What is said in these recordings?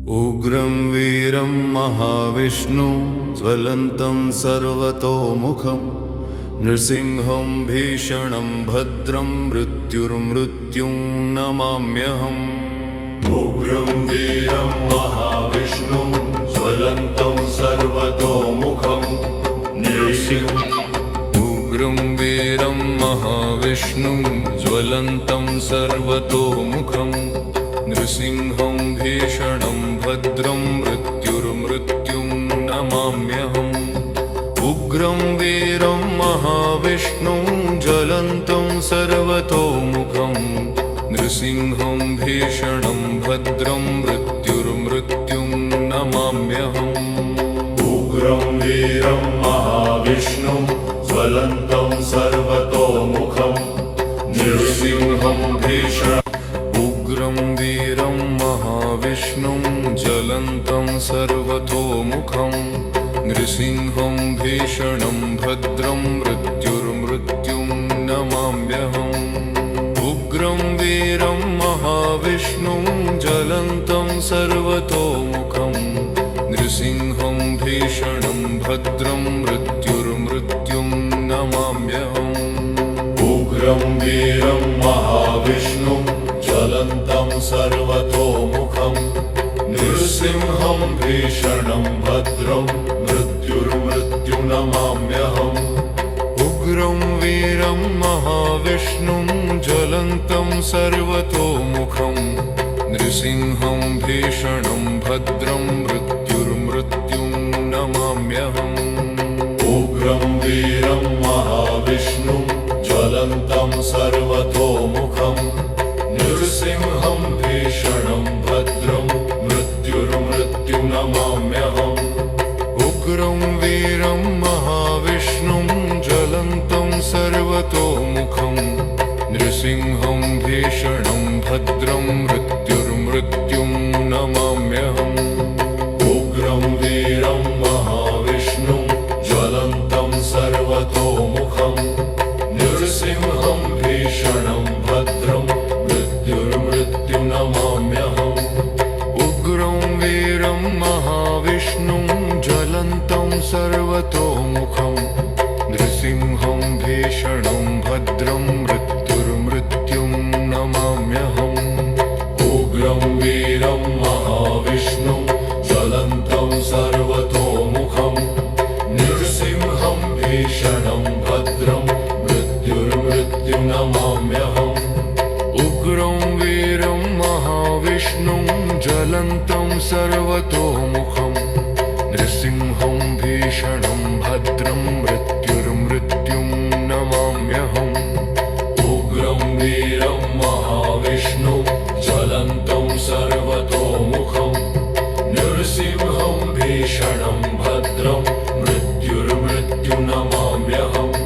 उग्रं वीरं महाविष्णुं ज्वलन्तं सर्वतोमुखं नृसिंहं भीषणं भद्रं मृत्युर्मृत्युं नमाम्यहम्। उग्रं वीरं महाविष्णुं ज्वलन्तं सर्वतोमुखं उग्रं वीरं महाविष्णुं ज्वलन्तं सर्वतोमुखं नृसिंहं भीषणं भद्रं मृत्युर्मृत्युं नमाम्यहम्। उग्रं वीरं महाविष्णुं ज्वलन्तं सर्वतोमुखं नृसिंहं भीषणं भद्रं मृत्युर्मृत्युं नमाम्यहम्। उग्रं वीरं महाविष्णुं ज्वलन्तं सर्वतोमुखं नृसिंहं भीषणं उग्रं वीरं महाविष्णुं ज्वलन्तं सर्वतोमुखं नृसिंहं भीषणं भद्रं मृत्युर्मृत्युं नमाम्यहम्। उग्रं वीरं महाविष्णुं ज्वलन्तं सर्वतोमुखं नृसिंहं भीषणं भद्रं मृत्युर्मृत्युं नमाम्यहम्। उग्रं वीरं महाविष्णुं ज्वलन्तं सर्वतोमुखं नृसिंहं भीषणं भद्रं मृत्युर्मृत्युं नमाम्यहम्। उग्रं वीरं महाविष्णुं ज्वलन्तं सर्वतोमुखं नृसिंहं भीषणं भद्रं मृत्युर्मृत्युं नमाम्यहम्। उग्रं वीरं महाविष्णुं ज्वलन्तं सर्वतोमुखं नृसिंहं भीषणं भद्रं मृत्युर्मृत्युं नमाम्यहम्। उग्रं वीरं महाविष्णुं ज्वलन्तं सर्वतोमुखं नृसिंहं भीषणं भद्रं मृत्युर्मृत्युं नमाम्यहम्। उग्रं वीरं महाविष्णुं ज्वलन्तं सर्वतोमुखं नृसिंहं भीषणं भद्रं मृत्युर्मृत्युं नमाम्यहम्। उग्रं वीरं महाविष्णुं ज्वलन्तं सर्वतोमुखं नृसिंहं भीषणं भद्रं मृत्युर्मृत्युं नमाम्यहम्। उग्रं वीरं महाविष्णुं ज्वलन्तं सर्वतोमुखं नृसिंहं भीषणं भद्रं मृत्युर्मृत्युं नमाम्यहम्। उग्रं वीरं महाविष्णुं ज्वलन्तं सर्वतोमुखं नृसिंहं भीषणं भद्रं मृत्युर्मृत्युं नमाम्यहम्। उग्रं वीरं महाविष्णुं ज्वलन्तं सर्वतोमुखं नृसिंहं भीषणं भद्रं मृत्युर्मृत्युं नमाम्यहम्।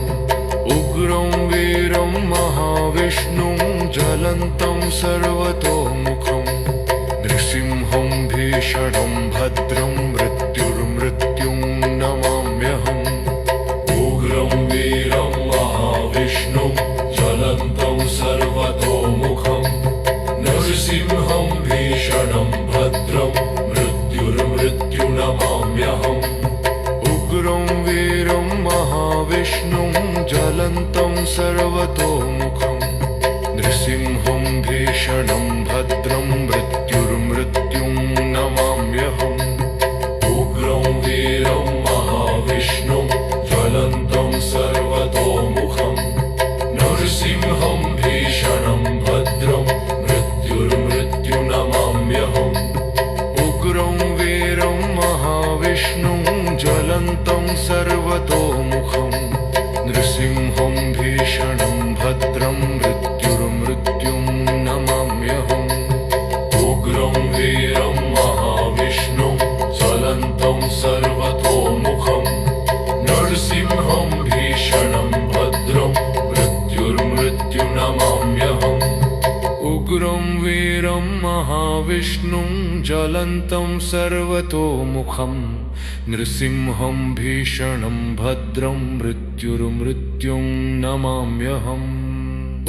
उग्रं वीरं महाविष्णुं ज्वलन्तं सर्वतोमुखं नृसिंहं भीषणं भद्रं मृत्युर्मृत्युं नमाम्यहम्। उग्रं वीरं महाविष्णुं ज्वलन्तं सर्वतोमुखं नृसिंहं भीषणं भद्रं मृत्युर्मृत्युं नमाम्यहम्। उग्रं वीरं महाविष्णुं ज्वलन्तं सर्वतोमुखं नृसिंहं भीषणं भद्रं मृत्युर्मृत्युं नमाम्यहम्। उग्रं वीरं महाविष्णुं ज्वलन्तं सर्वतोमुखं नृसिंहं भीषणं भद्रं मृत्युर्मृत्युं नमाम्यहम्। उग्रं वीरं महाविष्णुं ज्वलन्तं सर्वतोमुखं नृसिंहं भीषणं भद्रं मृत्युर्मृत्युं नमाम्यहम्। उग्रं वीरं महाविष्णुं ज्वलन्तं सर्वतोमुखं नृसिंहं भीषणं भद्रं मृत्युर्मृत्युं नमाम्यहम्। उग्रं वीरं महाविष्णुं ज्वलन्तं सर्वतोमुखं नृसिंहं भीषणं भद्रं मृत्युर्मृत्युं नमाम्यहम्।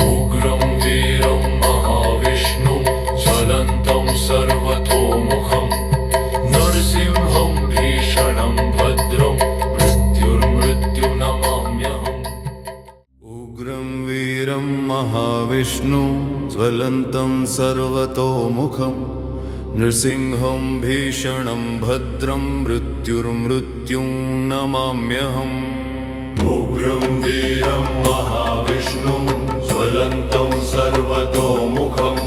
उग्रं वीरं महाविष्णुं ज्वलन्तं सर्वतोमुखं महाविष्णुं ज्वलन्तं सर्वतोमुखं नृसिंहं भीषणं भद्रं मृत्युर्मृत्युं नमाम्यहम् उग्रं वीरं महाविष्णुं ज्वलन्तं सर्वतोमुखं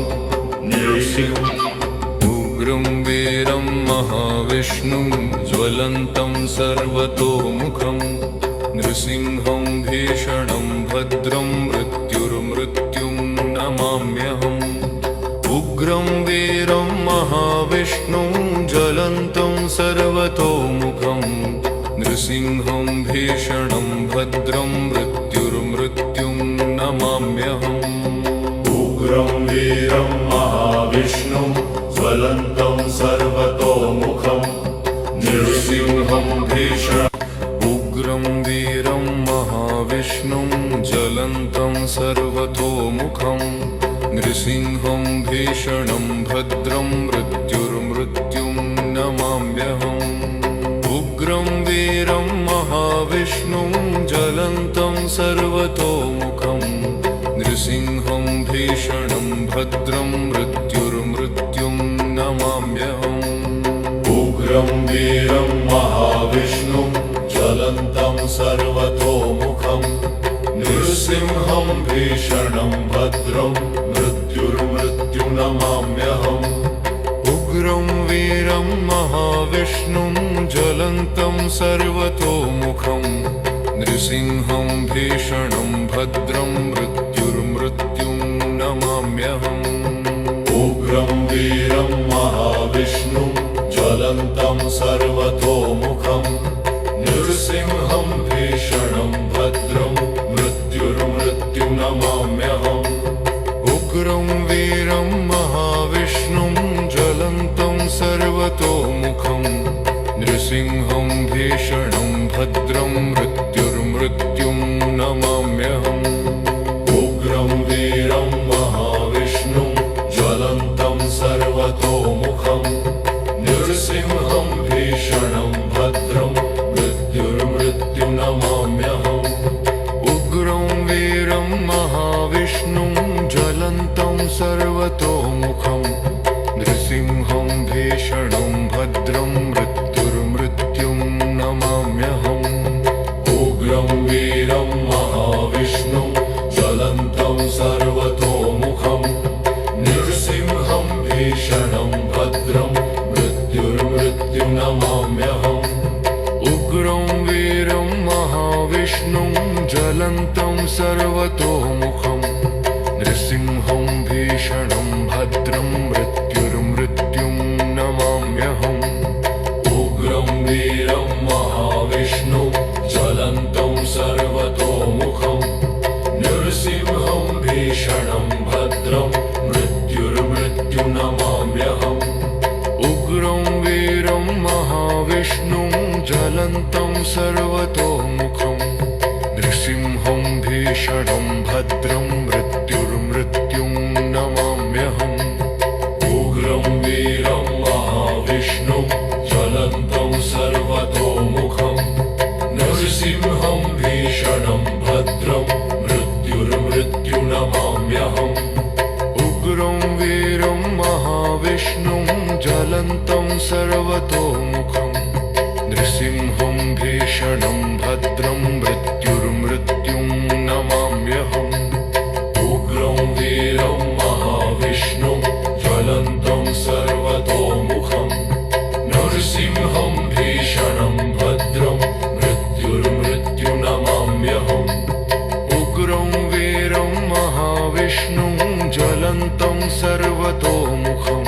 उग्रं वीरं महाविष्णुं ज्वलन्तं सर्वतोमुखं नृसिंहं भीषणं भद्रं मृत्युर्मृत्युं नमाम्यहम् उग्रं वीरं महाविष्णुं ज्वलन्तं सर्वतोमुखं नृसिंहं भीषणं भद्रं मृत्युर्मृत्युं नमाम्यहम् उग्रं वीरं महाविष्णुं ज्वलन्तं सर्वतोमुखं नृसिंहं भीषणं उग्रं वीरं महाविष्णुं ज्वलन्तं सर्वतोमुखं नृसिंहं भीषणं भद्रं मृत्युर्मृत्युं नमाम्यहम् उग्रं वीरं महाविष्णुं ज्वलन्तं सर्वतोमुखं नृसिंहं भीषणं भद्रं मृत्युर्मृत्युं नमाम्यहम् उग्रं वीरं महाविष्णुं ज्वलन्तं सर्वतोमुखं नृसिंहं भीषणं भद्रं मृत्युर्मृत्युं नमाम्यहम् उग्रं वीरं महाविष्णुं ज्वलन्तं सर्वतोमुखं नृसिंहं भीषणं भद्रं मृत्युर्मृत्युं नमाम्यहम् उग्रं वीरं महाविष्णुं ज्वलन्तं सर्वतोमुखं नृसिंहं भीषणं भद्रं मृत्युर्मृत्युं नमाम्यहम् उग्रं वीरं महाविष्णुं ज्वलन्तं सर्वतोमुखं नृसिंहं भीषणं भद्रं मृत्युर्मृत्युं नमाम्यहम् उग्रं वीरं महाविष्णुं ज्वलन्तं सर्वतोमुखं नृसिंहं भीषणं भद्रं मृत्युर्मृत्युं नमाम्यहम् उग्रं वीरं महाविष्णुं ज्वलन्तं सर्वतोमुखं नृसिंहं भीषणं भद्रं मृत्युर्मृत्युं नमाम्यहम् उग्रं वीरं महाविष्णुं ज्वलन्तं सर्वतोमुखं नृसिंहं भीषणं भद्रं मृत्युर्मृत्युं नमाम्यहम् उग्रं वीरं महाविष्णुं ज्वलन्तं सर्वतोमुखं नृसिंहं भीषणं भद्रं मृत्युर्मृत्युं नमाम्यहम् उग्रं वीरं महाविष्णुं ज्वलन्तं सर्वतोमुखं नृसिंहं भीषणं भद्रं मृत्युर्मृत्युं नमाम्यहम् उग्रं वीरं महाविष्णुं ज्वलन्तं सर्वतोमुखं नृसिंहं भीषणं भद्रं मृत्युर्मृत्युं नमाम्यहम् उग्रं वीरं महाविष्णुं ज्वलन्तं सर्वतोमुखं नृसिंहं भीषणं भद्रं मृत्युर्मृत्युं नमाम्यहम् उग्रं वीरं महाविष्णुं ज्वलन्तं सर्वतोमुखं नृसिंहं भीषणं भद्रं मृत्युर्मृत्युं नमाम्यहम् उग्रं वीरं महाविष्णुं ज्वलन्तं सर्वतोमुखं नृसिंहं भीषणं भद्रं मृत्युर्मृत्युं नमाम्यहम् उग्रं वीरं महाविष्णुं ज्वलन्तं सर्वतोमुखं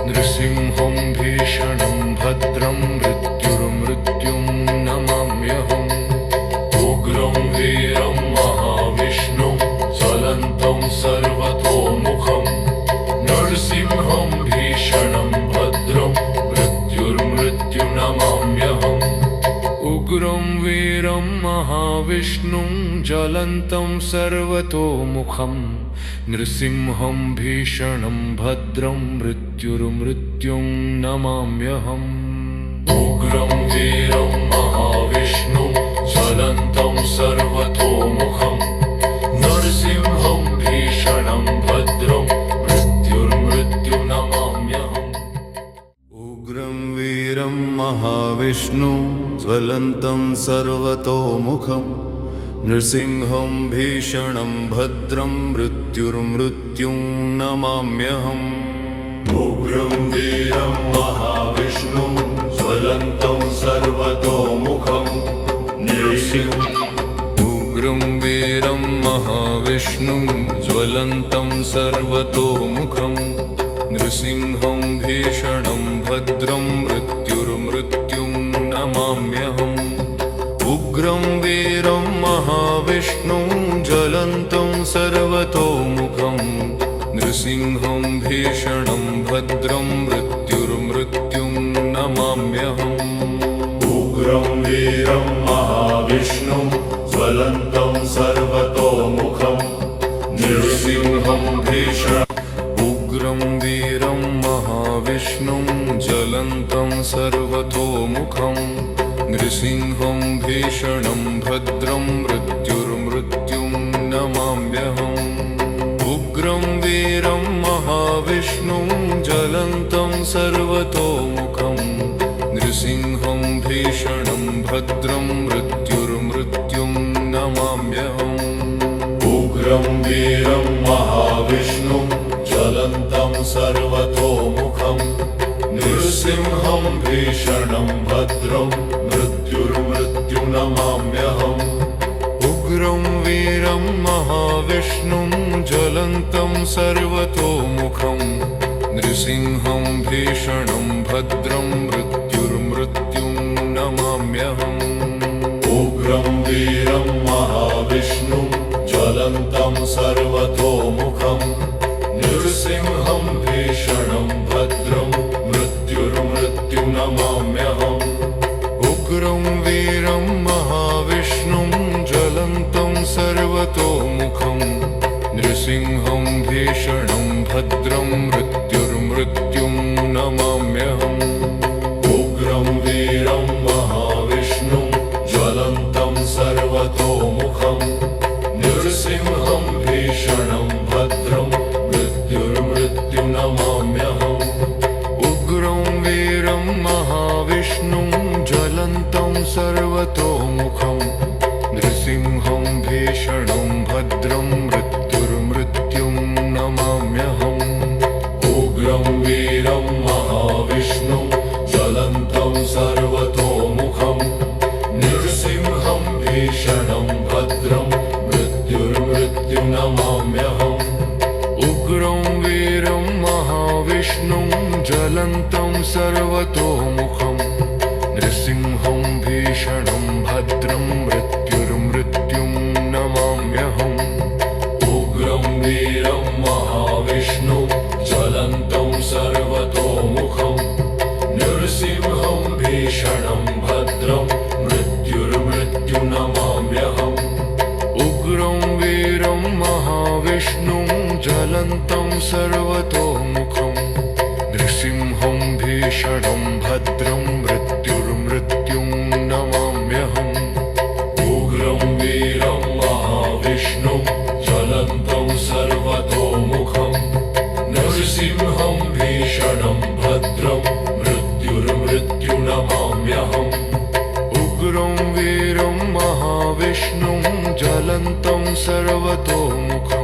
नृसिंहं भीषणं भद्रं मृत्युर्मृत्युं नमाम्यहम् उग्रं वीरं महाविष्णुं ज्वलन्तं सर्वतोमुखं नृसिंहं भीषणं भद्रं मृत्युर्मृत्युं नमाम्यहम् उग्रं वीरं महाविष्णुं ज्वलन्तं सर्वतोमुखं नृसिंहं भीषणं भद्रं मृत्युर्मृत्युं नमाम्यहम् उग्रं वीरं महाविष्णुं ज्वलन्तं सर्वतोमुखं नृसिंहं भीषणं महाविष्णुं ज्वलन्तं सर्वतोमुखं नृसिंहं भीषणं भद्रं मृत्युर्मृत्युं नमाम्यहम्। उग्रं वीरं महाविष्णुं ज्वलन्तं सर्वतोमुखं उग्रं वीरं महाविष्णुं ज्वलन्तं सर्वतोमुखं नृसिंहं भीषणं भद्रं मृत्युर्मृत्युं नमाम्यहम्। उग्रं वीरं महाविष्णुं ज्वलन्तं सर्वतोमुखं नृसिंहं भीषणं भद्रं मृत्युर्मृत्युं नमाम्यहम्। उग्रं वीरं महाविष्णुं ज्वलन्तं सर्वतोमुखं नृसिंहं भीषणं उग्रं वीरं महाविष्णुं ज्वलन्तं सर्वतोमुखं नृसिंहं भीषणं भद्रं मृत्युर्मृत्युं नमाम्यहम्। उग्रं वीरं महाविष्णुं ज्वलन्तं सर्वतोमुखं नृसिंहं भीषणं भद्रं मृत्युर्मृत्युं नमाम्यहम्। उग्रं वीरं महाविष्णुं ज्वलन्तं सर्वतोमुखं नृसिंहं भीषणं भद्रं मृत्युर्मृत्युं नमाम्यहम्। उग्रं वीरं महाविष्णुं ज्वलन्तं सर्वतोमुखं नृसिंहं भीषणं भद्रं मृत्युर्मृत्युं नमाम्यहम्। उग्रं वीरं महाविष्णुं ज्वलन्तं सर्वतोमुखं नृसिंहं भीषणं भद्रं मृत्युर्मृत्युं नमाम्यहम्। उग्रं वीरं महाविष्णुं ज्वलन्तं सर्वतोमुखं नृसिंहं भीषणं भद्रं मृत्युर्मृत्युं नमाम्यहम्। उग्रं वीरं महाविष्णुं ज्वलन्तं सर्वतोमुखं नृसिंहं भीषणं भद्रं मृत्युर्मृत्युं नमाम्यहम्। उग्रं वीरं महाविष्णुं ज्वलन्तं सर्वतोमुखं नृसिंहं भीषणं भद्रं मृत्युर्मृत्युं नमाम्यहम्। उग्रं वीरं महाविष्णुं ज्वलन्तं सर्वतोमुखं नृसिंहं भीषणं भद्रं मृत्युर्मृत्युं नमाम्यहम्। उग्रं वीरं महाविष्णुं ज्वलन्तं सर्वतोमुखं नृसिंहं भीषणं भद्रं मृत्युर्मृत्युं नमाम्यहम्। उग्रं वीरं महाविष्णुं ज्वलन्तं सर्वतोमुखं नृसिंहं भीषणं भद्रं मृत्युर्मृत्युं नमाम्यहम्। उग्रं वीरं महाविष्णुं ज्वलन्तं सर्वतोमुखं नृसिंहं भीषणं भद्रं मृत्युर्मृत्युं नमाम्यहम्। उग्रं वीरं महाविष्णुं ज्वलन्तं सर्वतोमुखं नृसिंहं भीषणं भद्रं मृत्युर्मृत्युं नमाम्यहम्। उग्रं वीरं महाविष्णुं ज्वलन्तं सर्वतोमुखं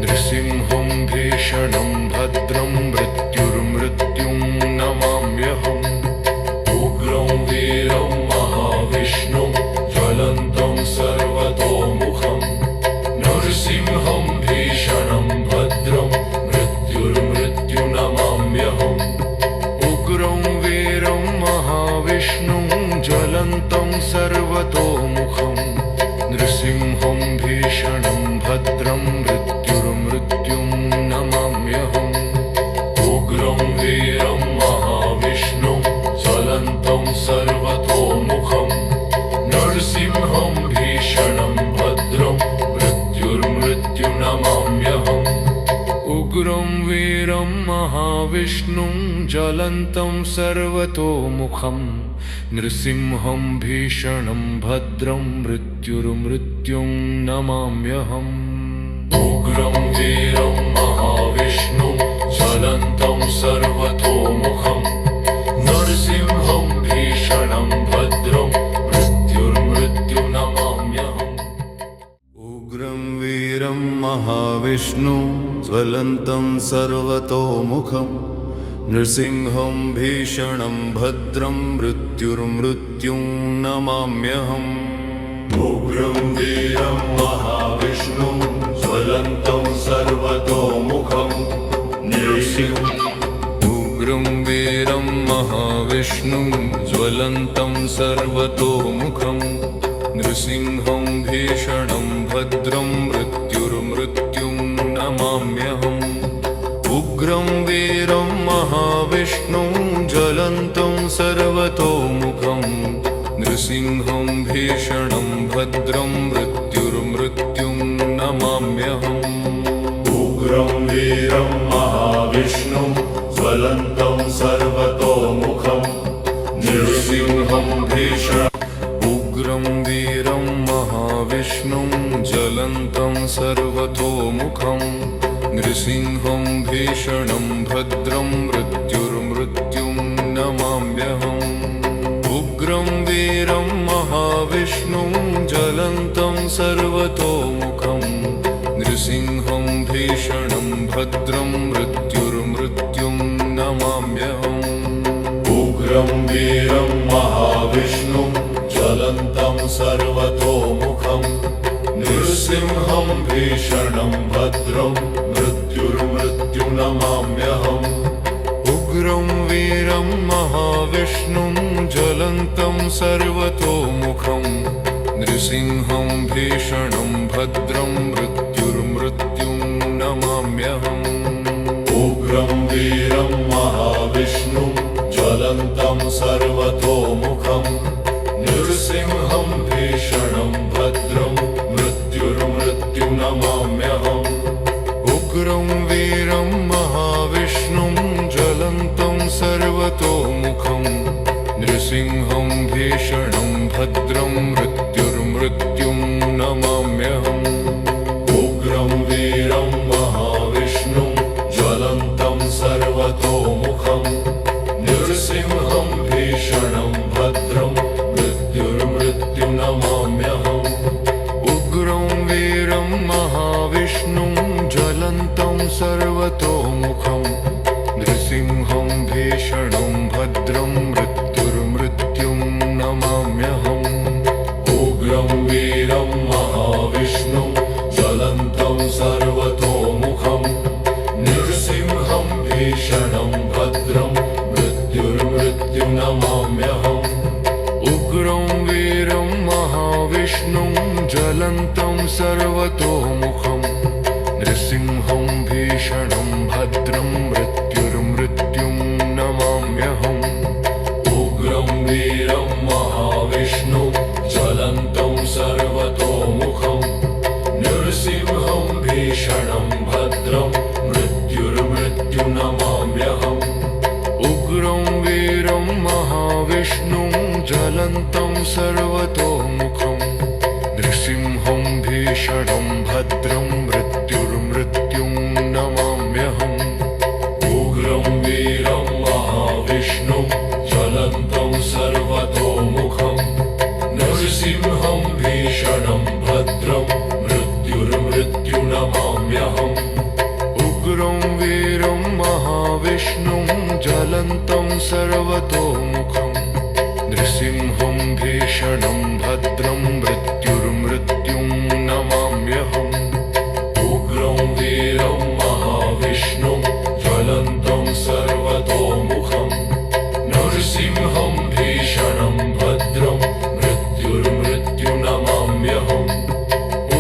नृसिंहं भीषणं भद्रं मृत्युर्मृत्युं नमाम्यहम्। उग्रं वीरं महाविष्णुं ज्वलन्तं सर्वतोमुखं नृसिंहं भीषणं भद्रं मृत्युर्मृत्युं नमाम्यहम्। उग्रं वीरं महाविष्णुं ज्वलन्तं सर्वतोमुखं नृसिंहं भीषणं भद्रं मृत्युर्मृत्युं नमाम्यहम्। उग्रं वीरं महाविष्णुं ज्वलन्तं सर्वतोमुखं नृसिंहं भीषणं भद्रं मृत्युर्मृत्युं नमाम्यहम्। उग्रं वीरं महाविष्णुं ज्वलन्तं सर्वतोमुखं नृसिंहं भीषणं भद्रं मृत्युर्मृत्युं नमाम्यहम्। उग्रं वीरं महाविष्णुं ज्वलन्तं सर्वतोमुखं नृसिंहं भीषणं महाविष्णुं ज्वलन्तं सर्वतोमुखं नृसिंहं भीषणं भद्रं मृत्युर्मृत्युं नमाम्यहम् उग्रं वीरं महाविष्णुं ज्वलन्तं सर्वतोमुखं उग्रं वीरं महाविष्णुं ज्वलन्तं सर्वतोमुखं नृसिंहं भीषणं भद्रं मृत्युर्मृत्युं नमाम्यहम् उग्रं वीरं महाविष्णुं ज्वलन्तं सर्वतोमुखं नृसिंहं भीषणं भद्रं मृत्युर्मृत्युं नमाम्यहम् उग्रं वीरं महाविष्णुं ज्वलन्तं सर्वतोमुखं नृसिंहं भीषणं उग्रं वीरं महाविष्णुं ज्वलन्तं सर्वतोमुखं नृसिंहं भीषणं भद्रं मृत्युर्मृत्युं नमाम्यहम् उग्रं वीरं महाविष्णुं ज्वलन्तं सर्वतोमुखं नृसिंहं भीषणं भद्रं मृत्युर्मृत्युं नमाम्यहम् उग्रं वीरं महाविष्णुं ज्वलन्तं सर्वतोमुखं नृसिंहं भीषणं भद्रं मृत्युर्मृत्युं नमाम्यहम् उग्रं वीरं महाविष्णुं ज्वलन्तं सर्वतोमुखं नृसिंहं भीषणं भद्रं मृत्युर्मृत्युं नमाम्यहम् उग्रं वीरं महाविष्णुं ज्वलन्तं सर्वतोमुखं नृसिंहं भीषणं भद्रं मृत्युर्मृत्युं नमाम्यहम् उग्रं वीरं महाविष्णुं ज्वलन्तं सर्वतोमुखं नृसिंहं भीषणं भद्रं मृत्युर्मृत्युं नमाम्यहम् उग्रं वीरं महाविष्णुं ज्वलन्तं सर्वतोमुखं नृसिंहं भीषणं भद्रं मृत्युर्मृत्युं नमाम्यहम् उग्रं वीरं महाविष्णुं ज्वलन्तं सर्वतोमुखं नृसिंहं भीषणं भद्रं मृत्युर्मृत्युं नमाम्यहम् उग्रं वीरं महाविष्णुं ज्वलन्तं सर्वतोमुखं नृसिंहं भीषणं भद्रं मृत्युर्मृत्युं नमाम्यहम् उग्रं वीरं महाविष्णुं ज्वलन्तं सर्वतोमुखं नृसिंहं भीषणं भद्रं मृत्युर्मृत्युं नमाम्यहम् उग्रं वीरं महाविष्णुं ज्वलन्तं सर्वतोमुखं नृसिंहं भीषणं भद्रं मृत्युर्मृत्युं नमाम्यहम् उग्रं वीरं महाविष्णुं ज्वलन्तं सर्वतोमुखं नृसिंहं भीषणं भद्रं मृत्युर्मृत्युं नमाम्यहम् उग्रं वीरं महाविष्णुं ज्वलन्तं सर्वतोमुखं नृसिंहं भीषणं भद्रं मृत्युर्मृत्युं नमाम्यहम् उग्रं वीरं महाविष्णुं ज्वलन्तं सर्वतोमुखं नृसिंहं भीषणं भद्रं मृत्युर्मृत्युं नमाम्यहम् उग्रं वीरं महाविष्णुं ज्वलन्तं सर्वतोमुखं नृसिंहं भीषणं भद्रं मृत्युर्मृत्युं नमाम्यहम्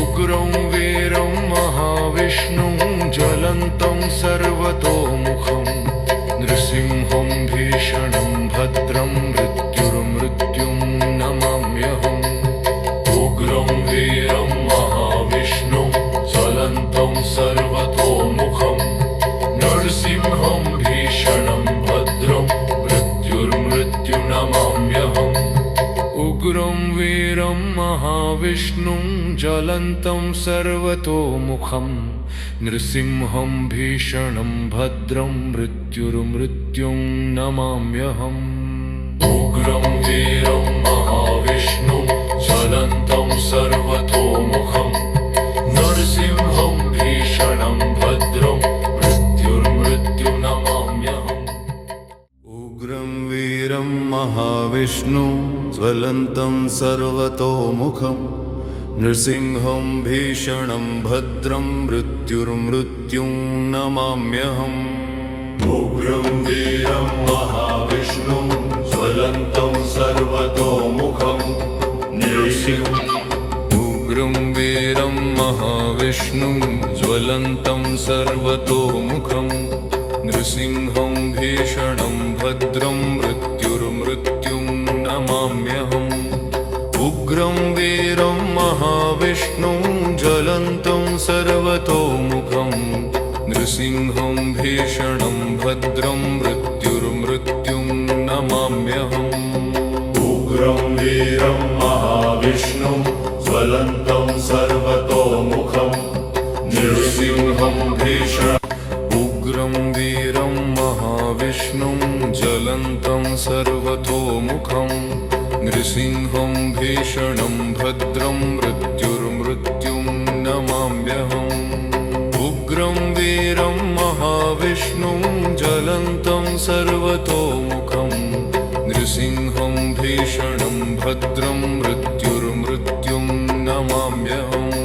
उग्रं वीरं महाविष्णुं ज्वलन्तं सर्वतोमुखं नृसिंहं भीषणं भद्रं मृत्युर्मृत्युं नमाम्यहम् उग्रं वीरं महाविष्णुं ज्वलन्तं सर्वतोमुखं नृसिंहं भीषणं भद्रं मृत्युर्मृत्युं नमाम्यहम् उग्रं वीरं महाविष्णुं ज्वलन्तं सर्वतोमुखं नृसिंहं भीषणं भद्रं मृत्युर्मृत्युं नमाम्यहम् उग्रं वीरं महाविष्णुं ज्वलन्तं सर्वतोमुखं नृसिंहं भीषणं महाविष्णुं ज्वलन्तं सर्वतोमुखं नृसिंहं भीषणं भद्रं मृत्युर्मृत्युं नमाम्यहम् उग्रं वीरं महाविष्णुं ज्वलन्तं सर्वतोमुखं उग्रं वीरं महाविष्णुं ज्वलन्तं सर्वतोमुखं नृसिंहं भीषणं भद्रं मृत्युर्मृत्युं नमाम्यहम् उग्रं वीरं महाविष्णुं ज्वलन्तं सर्वतोमुखं नृसिंहं भीषणं भद्रं मृत्युर्मृत्युं नमाम्यहम् उग्रं वीरं महाविष्णुं ज्वलन्तं सर्वतोमुखं नृसिंहं भीषणं उग्रं वीरं महाविष्णुं ज्वलन्तं सर्वतोमुखं नृसिंहं भीषणं भद्रं मृत्युर्मृत्युं नमाम्यहम् उग्रं वीरं महाविष्णुं ज्वलन्तं सर्वतोमुखं नृसिंहं भीषणं भद्रं मृत्युर्मृत्युं नमाम्यहम्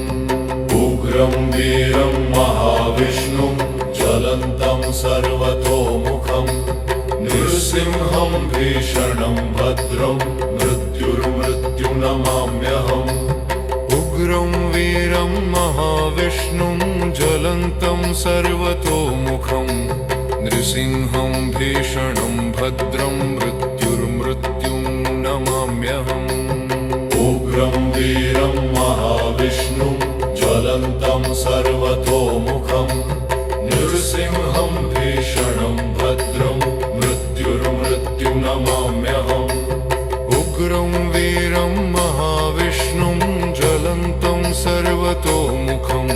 उग्रं वीरं महाविष्णुं ज्वलन्तं सर्वतोमुखं नृसिंहं भीषणं भद्रं मृत्युर्मृत्युं नमाम्यहम् उग्रं वीरं महाविष्णुं ज्वलन्तं सर्वतोमुखं नृसिंहं भीषणं भद्रं मृत्युर्मृत्युं नमाम्यहम् उग्रं वीरं महाविष्णुं ज्वलन्तं सर्वतोमुखं नृसिंहं भीषणं भद्रं मृत्युर्मृत्युं नमाम्यहम् उग्रं वीरं महाविष्णुं ज्वलन्तं सर्वतोमुखं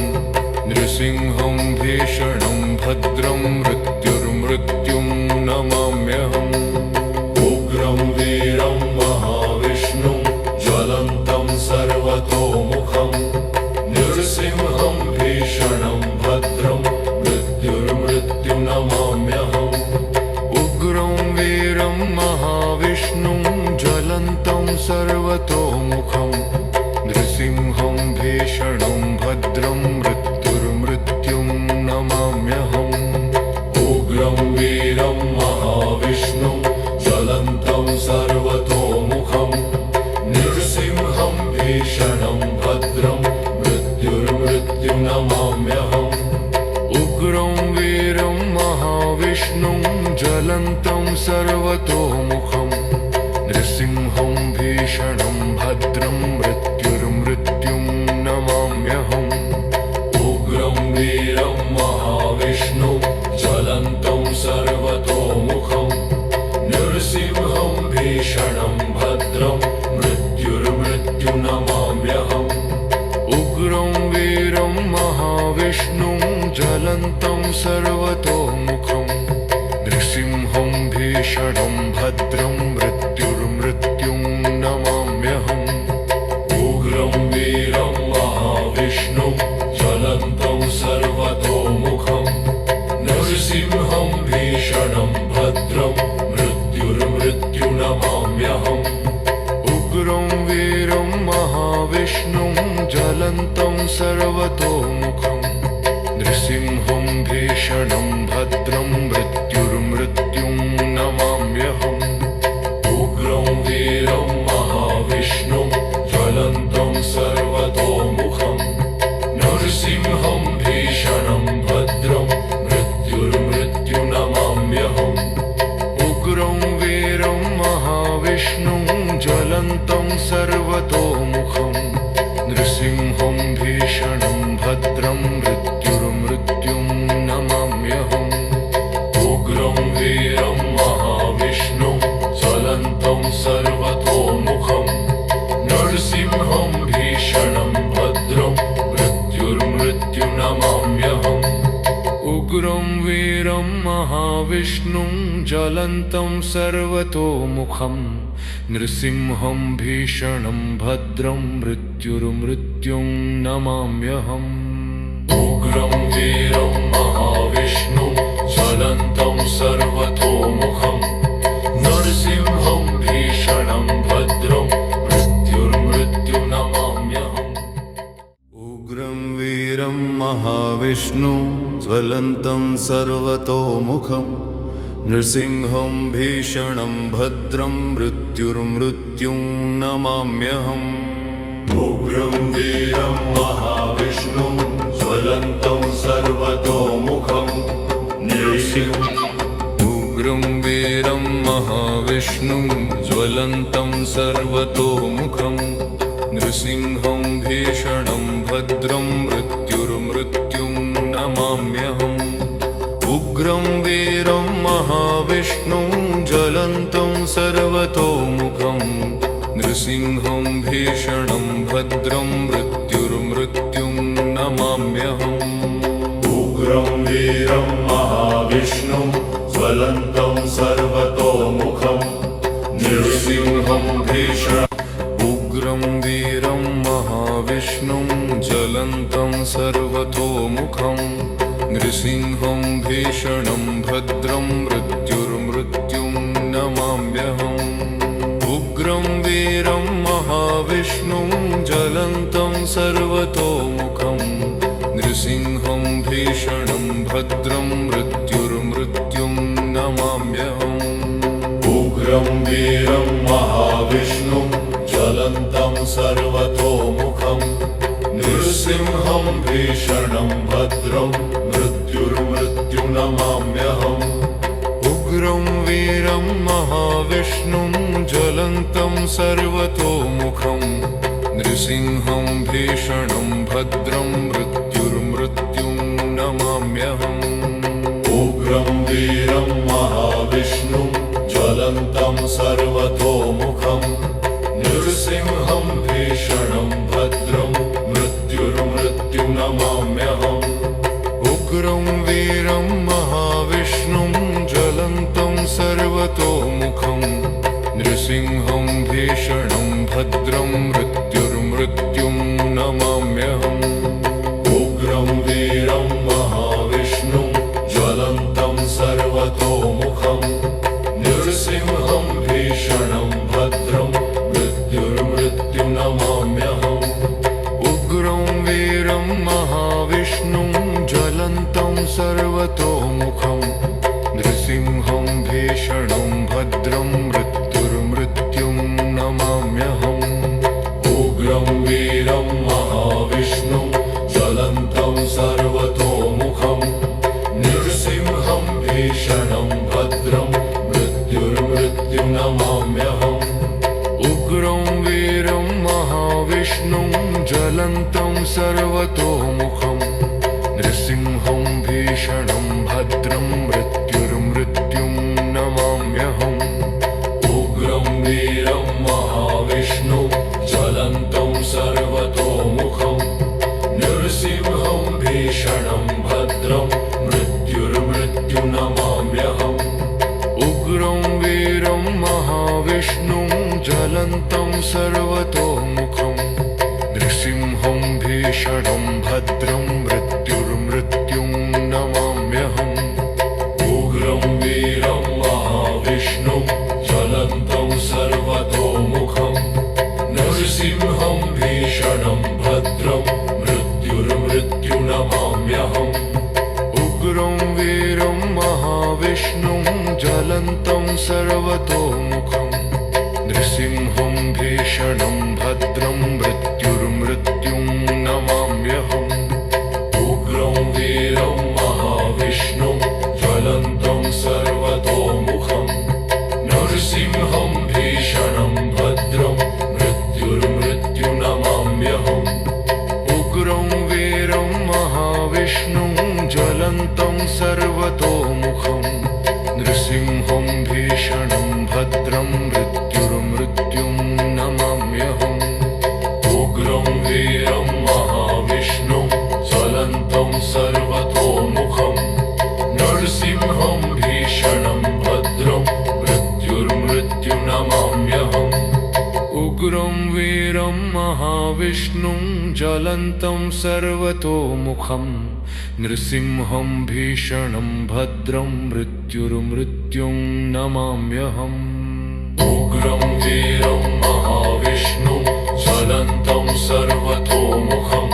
नृसिंहं भीषणं भद्रं मृत्युर्मृत्युं नमाम्यहम् उग्रं वीरं महाविष्णुं ज्वलन्तं सर्वतोमुखं नृसिंहं भीषणं भद्रं मृत्युर्मृत्युं नमाम्यहम् उग्रं वीरं महाविष्णुं ज्वलन्तं सर्वतोमुखं नृसिंहं भीषणं भद्रं मृत्युर्मृत्युं नमाम्यहम् उग्रं वीरं महाविष्णुं ज्वलन्तं सर्वतोमुखं नृसिंहं भीषणं भद्रं मृत्युर्मृत्युं नमाम्यहम् उग्रं वीरं महाविष्णुं ज्वलन्तं सर्वतोमुखं नृसिंहं भीषणं भद्रं मृत्युर्मृत्युं नमाम्यहम् उग्रं वीरं महाविष्णुं ज्वलन्तं सर्वतोमुखं नृसिंहं भीषणं भद्रं मृत्युर्मृत्युं नमाम्यहम् उग्रं वीरं महाविष्णुं ज्वलन्तं सर्वतोमुखं नृसिंहं भीषणं भद्रं मृत्युर्मृत्युं नमाम्यहम् उग्रं वीरं महाविष्णुं ज्वलन्तं सर्वतोमुखं नृसिंहं भीषणं भद्रं मृत्युर्मृत्युं नमाम्यहम् उग्रं वीरं महाविष्णुं ज्वलन्तं सर्वतोमुखं नृसिंहं भीषणं भद्रं मृत्युर्मृत्युं नमाम्यहम् उग्रं वीरं महाविष्णुं ज्वलन्तं सर्वतोमुखं नृसिंहं भीषणं भद्रं मृत्युर्मृत्युं नमाम्यहम् उग्रं वीरं महाविष्णुं ज्वलन्तं सर्वतोमुखं नृसिंहं भीषणं भद्रं मृत्युर्मृत्युं नमाम्यहम् उग्रं वीरं महाविष्णुं ज्वलन्तं सर्वतोमुखं नृसिंहं भीषणं भद्रं मृत्युर्मृत्युं नमाम्यहम् उग्रं वीरं महाविष्णुं ज्वलन्तं सर्वतोमुखं नृसिंहं भीषणं भद्रं मृत्युर्मृत्युं नमाम्यहम् उग्रं वीरं महाविष्णुं ज्वलन्तं सर्वतोमुखं नृसिंहं भीषणं महाविष्णुं ज्वलन्तं सर्वतोमुखं नृसिंहं भीषणं भद्रं मृत्युर्मृत्युं नमाम्यहम् उग्रं वीरं महाविष्णुं ज्वलन्तं सर्वतोमुखं उग्रं वीरं महाविष्णुं ज्वलन्तं सर्वतोमुखं नृसिंहं भीषणं भद्रं मृत्युर्मृत्युं नमाम्यहम् उग्रं वीरं महाविष्णुं ज्वलन्तं सर्वतोमुखं नृसिंहं भीषणं भद्रं मृत्युर्मृत्युं नमाम्यहम् उग्रं वीरं महाविष्णुं ज्वलन्तं सर्वतोमुखं नृसिंहं भीषणं उग्रं वीरं महाविष्णुं ज्वलन्तं सर्वतोमुखं नृसिंहं भीषणं भद्रं मृत्युर्मृत्युं नमाम्यहम् उग्रं वीरं महाविष्णुं ज्वलन्तं सर्वतोमुखं नृसिंहं भीषणं भद्रं मृत्युर्मृत्युं नमाम्यहम् उग्रं वीरं महाविष्णुं ज्वलन्तं सर्वतोमुखं नृसिंहं भीषणं भद्रं मृत्युर्मृत्युं नमाम्यहम् उग्रं वीरं महाविष्णुं ज्वलन्तं सर्वतोमुखं नृसिंहं भीषणं भद्रं मृत्युर्मृत्युं नमाम्यहम् उग्रं वीरं महाविष्णुं ज्वलन्तं सर्वतोमुखं नृसिंहं भीषणं भद्रं मृत्युर्मृत्युं नमाम्यहम् उग्रं वीरं महाविष्णुं ज्वलन्तं सर्वतोमुखं नृसिंहं भीषणं भद्रं मृत्युर्मृत्युं नमाम्यहम् उग्रं वीरं महाविष्णुं ज्वलन्तं सर्वतोमुखं नृसिंहं भीषणं भद्रं मृत्युर्मृत्युं नमाम्यहम् उग्रं वीरं महाविष्णुं ज्वलन्तं सर्वतोमुखं नृसिंहं भीषणं भद्रं मृत्युर्मृत्युं नमाम्यहम् उग्रं वीरं महाविष्णुं ज्वलन्तं सर्वतोमुखं नृसिंहं भीषणं भद्रं मृत्युर्मृत्युं नमाम्यहम् उग्रं वीरं महाविष्णुं ज्वलन्तं सर्वतोमुखं नृसिंहं भीषणं भद्रं मृत्युर्मृत्युं नमाम्यहम् उग्रं वीरं महाविष्णुं ज्वलन्तं सर्वतोमुखं नृसिंहं भीषणं भद्रं मृत्युर्मृत्युं नमाम्यहम् उग्रं वीरं महाविष्णुं ज्वलन्तं सर्वतोमुखं नृसिंहं भीषणं भद्रं मृत्युर्मृत्युं नमाम्यहम् उग्रं वीरं महाविष्णुं ज्वलन्तं सर्वतोमुखं नृसिंहं भीषणं भद्रं मृत्युर्मृत्युं नमाम्यहम् उग्रं वीरं महाविष्णुं ज्वलन्तं सर्वतोमुखं नृसिंहं भीषणं भद्रं मृत्युर्मृत्युं नमाम्यहम् उग्रं वीरं महाविष्णुं ज्वलन्तं सर्वतोमुखं नृसिंहं भीषणं भद्रं मृत्युर्मृत्युं नमाम्यहम् उग्रं वीरं महाविष्णुं ज्वलन्तं सर्वतोमुखं नृसिंहं भीषणं भद्रं मृत्युर्मृत्युं नमाम्यहम् उग्रं वीरं महाविष्णुं ज्वलन्तं सर्वतोमुखं नृसिंहं भीषणं भद्रं मृत्युर्मृत्युं नमाम्यहम् उग्रं वीरं महाविष्णुं ज्वलन्तं सर्वतोमुखं नृसिंहं भीषणं भद्रं मृत्युर्मृत्युं नमाम्यहम् उग्रं वीरं महाविष्णुं ज्वलन्तं सर्वतोमुखं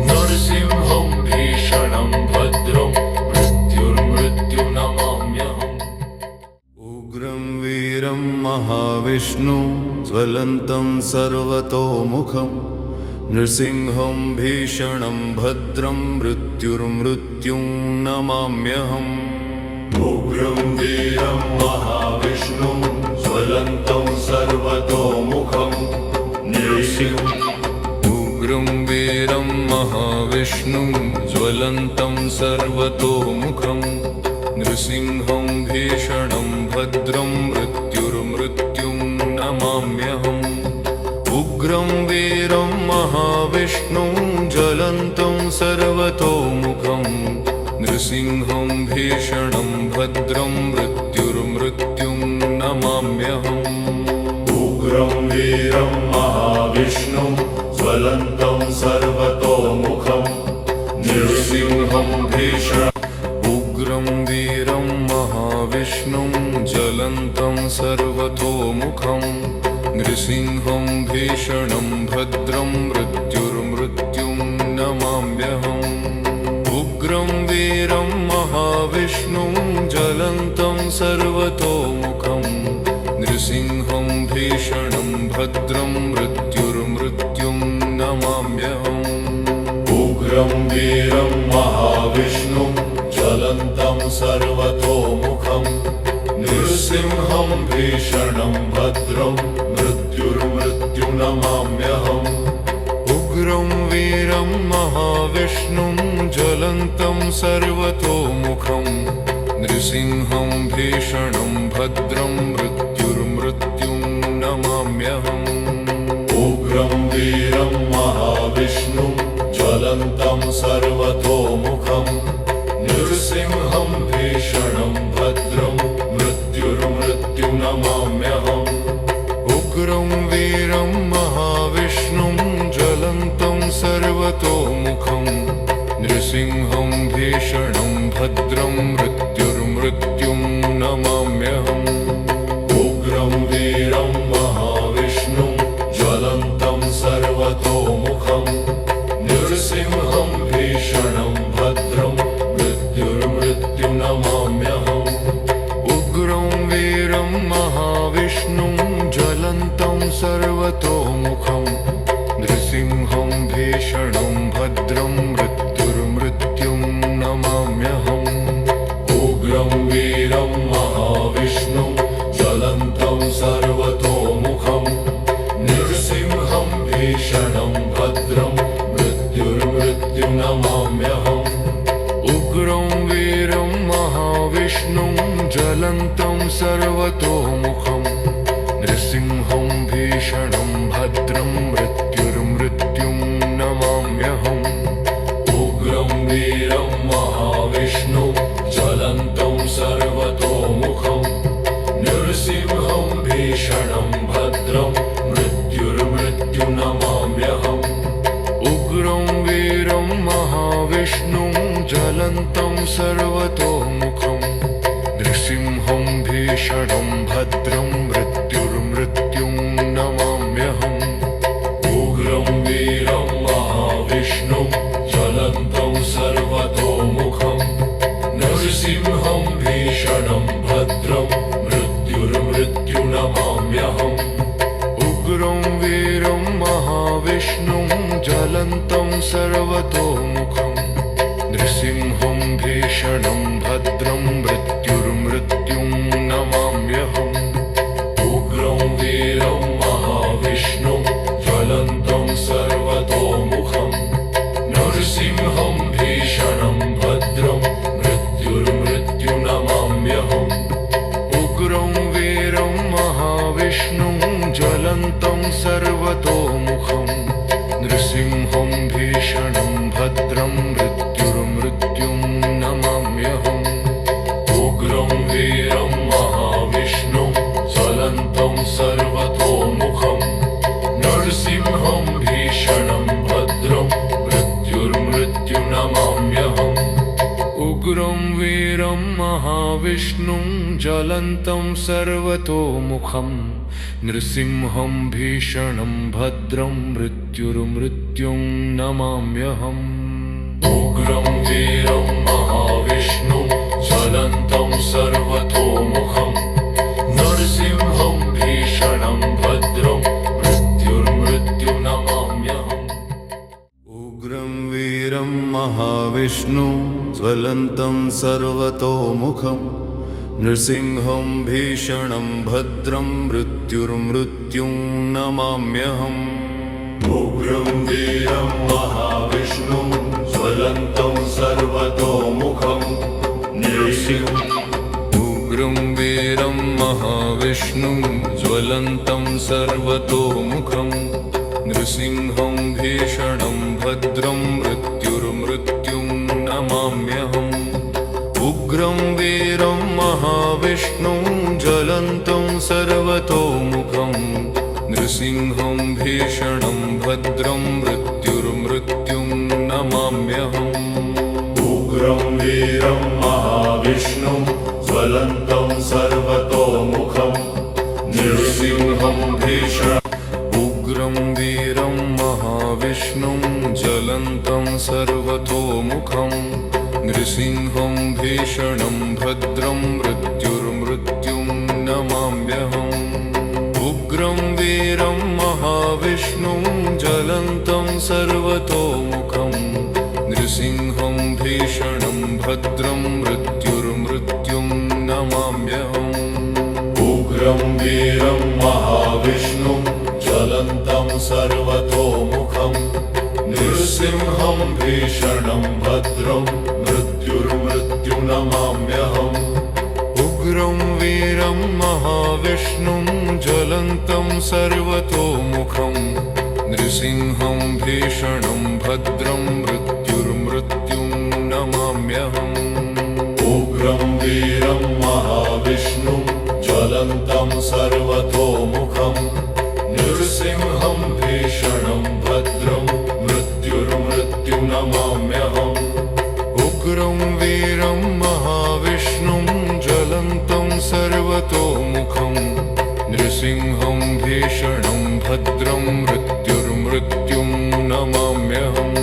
नृसिंहं भीषणं वीरं महाविष्णुं ज्वलन्तं सर्वतोमुखं नृसिंहं भीषणं भद्रं मृत्युर्मृत्युं नमाम्यहम् उग्रं वीरं महाविष्णुं ज्वलन्तं सर्वतोमुखं उग्रं वीरं महाविष्णुं ज्वलन्तं सर्वतोमुखं नृसिंहं भीषणं भद्रं मृत्युर्मृत्युं नमाम्यहम् उग्रं वीरं महाविष्णुं ज्वलन्तं सर्वतोमुखं नृसिंहं भीषणं भद्रं मृत्युर्मृत्युं नमाम्यहम् उग्रं वीरं महाविष्णुं ज्वलन्तं सर्वतोमुखं नृसिंहं भीषणं उग्रं वीरं महाविष्णुं ज्वलन्तं सर्वतोमुखं नृसिंहं भीषणं भद्रं मृत्युर्मृत्युं नमाम्यहम् उग्रं वीरं महाविष्णुं ज्वलन्तं सर्वतोमुखं नृसिंहं भीषणं भद्रं मृत्युर्मृत्युं नमाम्यहम् उग्रं वीरं महाविष्णुं ज्वलन्तं सर्वतोमुखं नृसिंहं भीषणं भद्रं मृत्युर्मृत्युं नमाम्यहम् उग्रं वीरं महाविष्णुं ज्वलन्तं सर्वतोमुखं नृसिंहं भीषणं भद्रं मृत्युर्मृत्युं नमाम्यहम् उग्रं वीरं महाविष्णुं ज्वलन्तं सर्वतोमुखं नृसिंहं भीषणं भद्रं मृत्युर्मृत्युं नमाम्यहम् उग्रं वीरं महाविष्णुं ज्वलन्तं सर्वतोमुखं नृसिंहं भीषणं भद्रं मृत्युर्मृत्युं नमाम्यहम् उग्रं वीरं महाविष्णुं ज्वलन्तं सर्वतोमुखं नृसिंहं भीषणं भद्रं मृत्युर्मृत्युं नमाम्यहम् उग्रं वीरं महाविष्णुं ज्वलन्तं सर्वतोमुखं नृसिंहं भीषणं भद्रं मृत्युर्मृत्युं नमाम्यहम् उग्रं वीरं महाविष्णुं ज्वलन्तं सर्वतोमुखं नृसिंहं भीषणं भद्रं मृत्युर्मृत्युं नमाम्यहम् उग्रं वीरं महाविष्णुं ज्वलन्तं सर्वतोमुखं नृसिंहं भीषणं भद्रं मृत्युर्मृत्युं नमाम्यहम् उग्रं वीरं महाविष्णुं ज्वलन्तं सर्वतोमुखं नृसिंहं भीषणं भद्रं मृत्युर्मृत्युं नमाम्यहम् उग्रं वीरं महाविष्णुं ज्वलन्तं सर्वतोमुखं नृसिंहं भीषणं भद्रं मृत्युर्मृत्युं नमाम्यहम् उग्रं वीरं महाविष्णुं ज्वलन्तं सर्वतोमुखं नृसिंहं भीषणं भद्रं मृत्युर्मृत्युं नमाम्यहम् उग्रं वीरं महाविष्णुं ज्वलन्तं सर्वतोमुखं नृसिंहं भीषणं भद्रं मृत्युर्मृत्युं नमाम्यहम् उग्रं वीरं महाविष्णुं ज्वलन्तं सर्वतोमुखं नृसिंहं भीषणं भद्रं मृत्युर्मृत्युं नमाम्यहम् उग्रं वीरं महाविष्णुं ज्वलन्तं सर्वतोमुखं नृसिंहं भीषणं भद्रं मृत्युर्मृत्युं नमाम्यहम् उग्रं वीरं महाविष्णुं ज्वलन्तं सर्वतोमुखं नृसिंहं भीषणं भद्रं मृत्युर्मृत्युं नमाम्यहम् उग्रं वीरं महाविष्णुं ज्वलन्तं सर्वतोमुखं नृसिंहं भीषणं भद्रं मृत्युर्मृत्युं नमाम्यहम् उग्रं वीरं महाविष्णुं ज्वलन्तं सर्वतोमुखं नृसिंहं महाविष्णुं ज्वलन्तं सर्वतोमुखं नृसिंहं भीषणं भद्रं मृत्युर्मृत्युं नमाम्यहम् उग्रं वीरं महाविष्णुं ज्वलन्तं सर्वतोमुखं नृसिंहं उग्रं वीरं महाविष्णुं ज्वलन्तं सर्वतोमुखं नृसिंहं भीषणं भद्रं मृत्युर्मृत्युं नमाम्यहम् उग्रं वीरं महाविष्णुं ज्वलन्तं सर्वतोमुखं नृसिंहं भीषणं भद्रं मृत्युर्मृत्युं नमाम्यहम् उग्रं वीरं महाविष्णुं ज्वलन्तं सर्वतोमुखं नृसिंहं भीषणं उग्रं वीरं महाविष्णुं ज्वलन्तं सर्वतोमुखं नृसिंहं भीषणं भद्रं मृत्युर्मृत्युं नमाम्यहम् उग्रं वीरं महाविष्णुं ज्वलन्तं सर्वतोमुखं नृसिंहं भीषणं भद्रं मृत्युर्मृत्युं नमाम्यहम् उग्रं वीरं महाविष्णुं ज्वलन्तं सर्वतोमुखं नृसिंहं भीषणं भद्रं मृत्युर्मृत्युं नमाम्यहम् उग्रं वीरं महाविष्णुं ज्वलन्तं सर्वतोमुखं नृसिंहं भीषणं भद्रं मृत्युर्मृत्युं नमाम्यहम् उग्रं वीरं महाविष्णुं ज्वलन्तं सर्वतोमुखं नृसिंहं भीषणं भद्रं मृत्युर्मृत्युं नमाम्यहम् उग्रं वीरं महाविष्णुं ज्वलन्तं सर्वतोमुखं नृसिंहं भीषणं भद्रं मृत्युर्मृत्युं नमाम्यहम्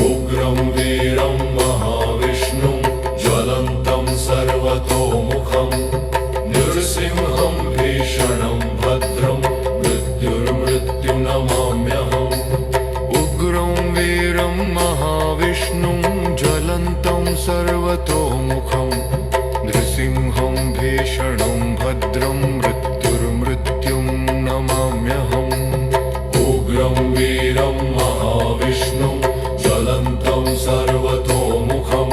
उग्रं वीरं महाविष्णुं ज्वलन्तं सर्वतोमुखं नृसिंहं भीषणं भद्रं मृत्युर्मृत्युं नमाम्यहम् उग्रं वीरं महाविष्णुं ज्वलन्तं सर्वतोमुखं नृसिंहं भीषणं भद्रं मृत्युर्मृत्युं नमाम्यहम् उग्रं वीरं महाविष्णुं ज्वलन्तं सर्वतोमुखं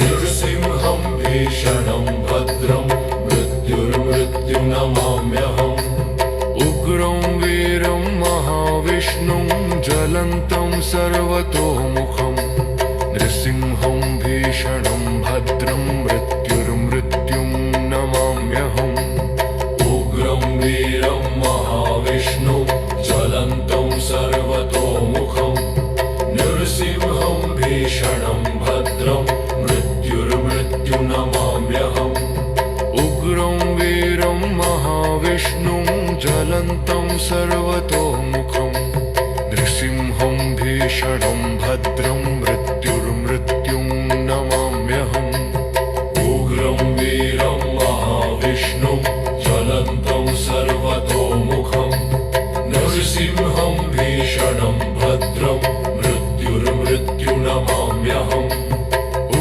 नृसिंहं भीषणं भद्रं मृत्युर्मृत्युं नमाम्यहम् उग्रं वीरं महाविष्णुं ज्वलन्तं सर्वतोमुखं नृसिंहं भीषणं भद्रं मृत्युर्मृत्युं नमाम्यहम् उग्रं वीरं महाविष्णुं ज्वलन्तं सर्वतोमुखं नृसिंहं भीषणं भद्रं मृत्युर्मृत्युं नमाम्यहम् उग्रं वीरं महाविष्णुं ज्वलन्तं सर्वतोमुखं नृसिंहं भीषणं भद्रं मृत्युर्मृत्युं नमाम्यहम् उग्रं वीरं महाविष्णुं ज्वलन्तं सर्वतोमुखं नृसिंहं भीषणं भद्रं मृत्युर्मृत्युं नमाम्यहम्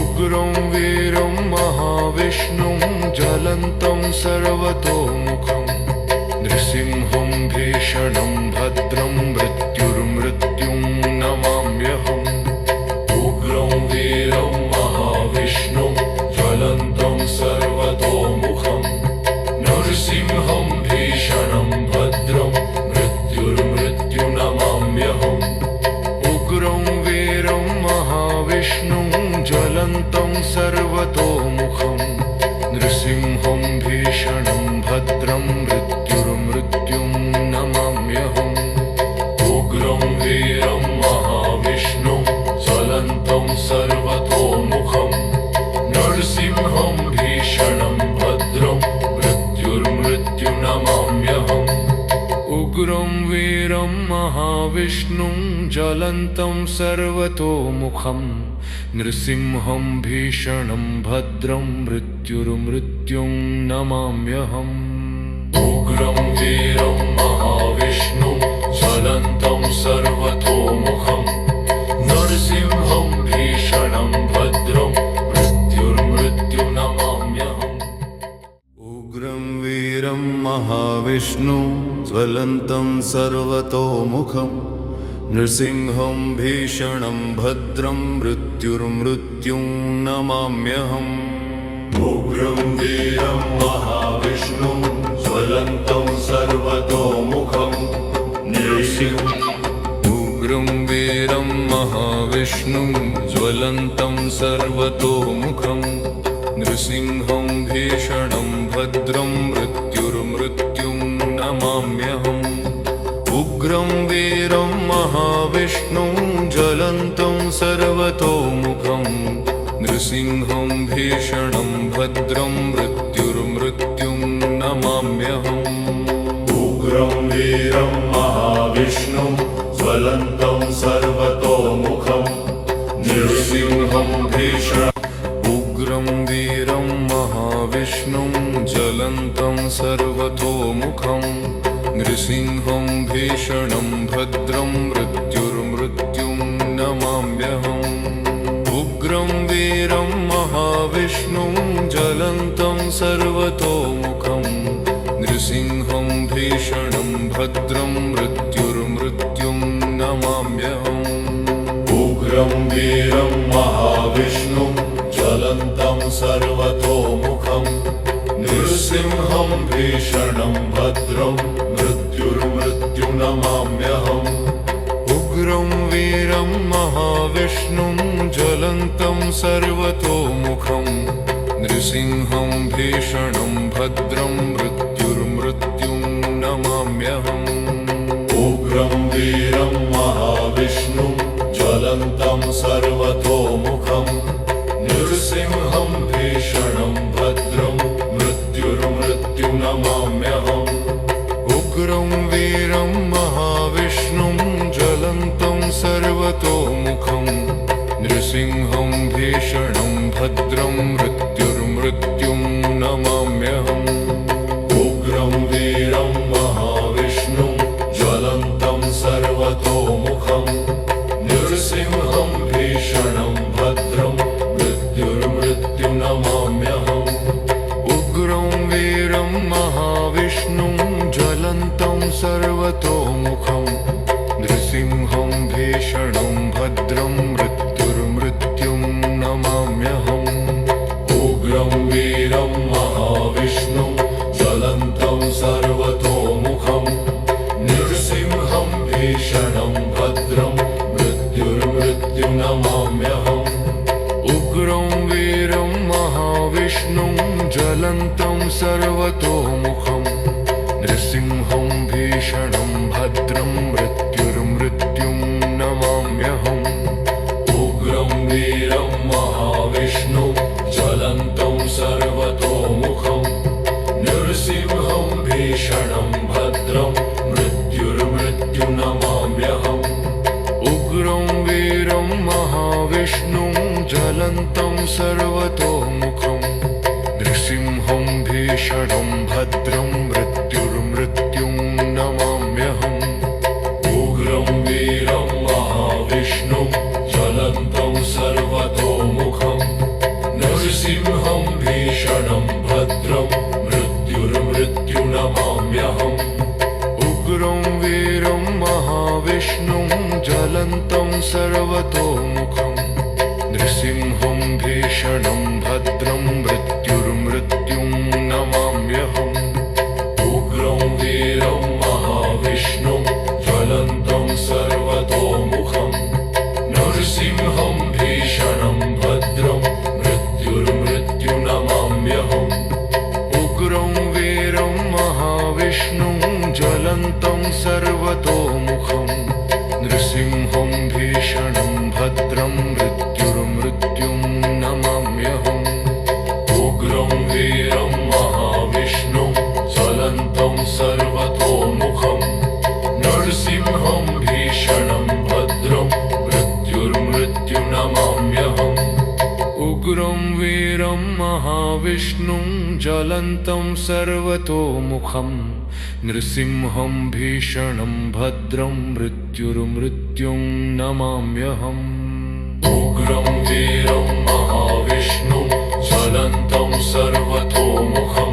उग्रं वीरं महाविष्णुं ज्वलन्तं सर्वतोमुखं नृसिंहं भीषणं भद्रं मृत्युर्मृत्युं नमाम्यहम् उग्रं वीरं महाविष्णुं ज्वलन्तं सर्वतोमुखं नृसिंहं भीषणं भद्रं मृत्युर्मृत्युं नमाम्यहम् उग्रं वीरं महाविष्णुं ज्वलन्तं सर्वतोमुखं नृसिंहं भीषणं भद्रं मृत्युर्मृत्युं नमाम्यहम् उग्रं वीरं महाविष्णुं ज्वलन्तं सर्वतोमुखं नृसिंहं भीषणं भद्रं मृत्युर्मृत्युं नमाम्यहम् उग्रं वीरं महाविष्णुं ज्वलन्तं सर्वतोमुखं नृसिंहं भीषणं भद्रं मृत्युर्मृत्युं नमाम्यहम् उग्रं वीरं महाविष्णुं ज्वलन्तं सर्वतोमुखं नृसिंहं भीषणं उग्रं वीरं महाविष्णुं ज्वलन्तं सर्वतोमुखं नृसिंहं भीषणं भद्रं मृत्युर्मृत्युं नमाम्यहम् उग्रं वीरं महाविष्णुं ज्वलन्तं सर्वतोमुखं उग्रं वीरं महाविष्णुं ज्वलन्तं सर्वतोमुखं नृसिंहं भीषणं भद्रं मृत्युर्मृत्युं नमाम्यहम् उग्रं वीरं महाविष्णुं ज्वलन्तं सर्वतोमुखं नृसिंहं भीषणं भद्रं मृत्युर्मृत्युं नमाम्यहम् उग्रं वीरं महाविष्णुं ज्वलन्तं सर्वतोमुखं नृसिंहं भीषणं उग्रं वीरं महाविष्णुं ज्वलन्तं सर्वतोमुखं नृसिंहं भीषणं भद्रं मृत्युर्मृत्युं नमाम्यहम् उग्रं वीरं महाविष्णुं ज्वलन्तं सर्वतोमुखं नृसिंहं भीषणं भद्रं मृत्युर्मृत्युं नमाम्यहम् उग्रं वीरं महाविष्णुं ज्वलन्तं सर्वतोमुखं नृसिंहं भीषणं भद्रं मृत्युर्मृत्युं नमाम्यहम् उग्रं वीरं महाविष्णुं ज्वलन्तं सर्वतोमुखं नृसिंहं भीषणं भद्रं मृत्युर्मृत्युं नमाम्यहम् उग्रं वीरं महाविष्णुं ज्वलन्तं सर्वतोमुखं नृसिंहं भीषणं भद्रं मृत्युर्मृत्युं नमाम्यहम् उग्रं वीरं महाविष्णुं ज्वलन्तं सर्वतोमुखं नृसिंहं भीषणं भद्रं मृत्युर्मृत्युं नमाम्यहम् उग्रं वीरं महाविष्णुं ज्वलन्तं सर्वतोमुखं नृसिंहं भीषणं भद्रं मृत्युर्मृत्युं नमाम्यहम् उग्रं वीरं महाविष्णुं ज्वलन्तं सर्वतोमुखं नृसिंहं भीषणं भद्रं मृत्युर्मृत्युं नमाम्यहम् उग्रं वीरं महाविष्णुं ज्वलन्तं सर्वतोमुखं नृसिंहं भीषणं भद्रं मृत्युर्मृत्युं नमाम्यहम् उग्रं वीरं महाविष्णुं ज्वलन्तं सर्वतोमुखं नृसिंहं भीषणं भद्रं मृत्युर्मृत्युं नमाम्यहम् उग्रं वीरं महाविष्णुं ज्वलन्तं सर्वतोमुखं नृसिंहं भीषणं भद्रं मृत्युर्मृत्युं नमाम्यहम् उग्रं वीरं महाविष्णुं ज्वलन्तं सर्वतोमुखं नृसिंहं भीषणं भद्रं मृत्युर्मृत्युं नमाम्यहम् उग्रं वीरं महाविष्णुं ज्वलन्तं सर्वतोमुखं नृसिंहं भीषणं भद्रं मृत्युर्मृत्युं नमाम्यहम् उग्रं वीरं महाविष्णुं ज्वलन्तं सर्वतोमुखं नृसिंहं भीषणं भद्रं मृत्युर्मृत्युं नमाम्यहम् उग्रं वीरं महाविष्णुं ज्वलन्तं सर्वतोमुखं नृसिंहं भीषणं भद्रं मृत्युर्मृत्युं नमाम्यहम् उग्रं वीरं महाविष्णुं ज्वलन्तं सर्वतोमुखं नृसिंहं भीषणं भद्रं मृत्युर्मृत्युं नमाम्यहम् उग्रं वीरं महाविष्णुं ज्वलन्तं सर्वतोमुखं नृसिंहं भीषणं भद्रं मृत्युर्मृत्युं नमाम्यहम् उग्रं वीरं महाविष्णुं ज्वलन्तं सर्वतोमुखं नृसिंहं भीषणं भद्रं मृत्युर्मृत्युं नमाम्यहम् उग्रं वीरं महाविष्णुं ज्वलन्तं सर्वतोमुखं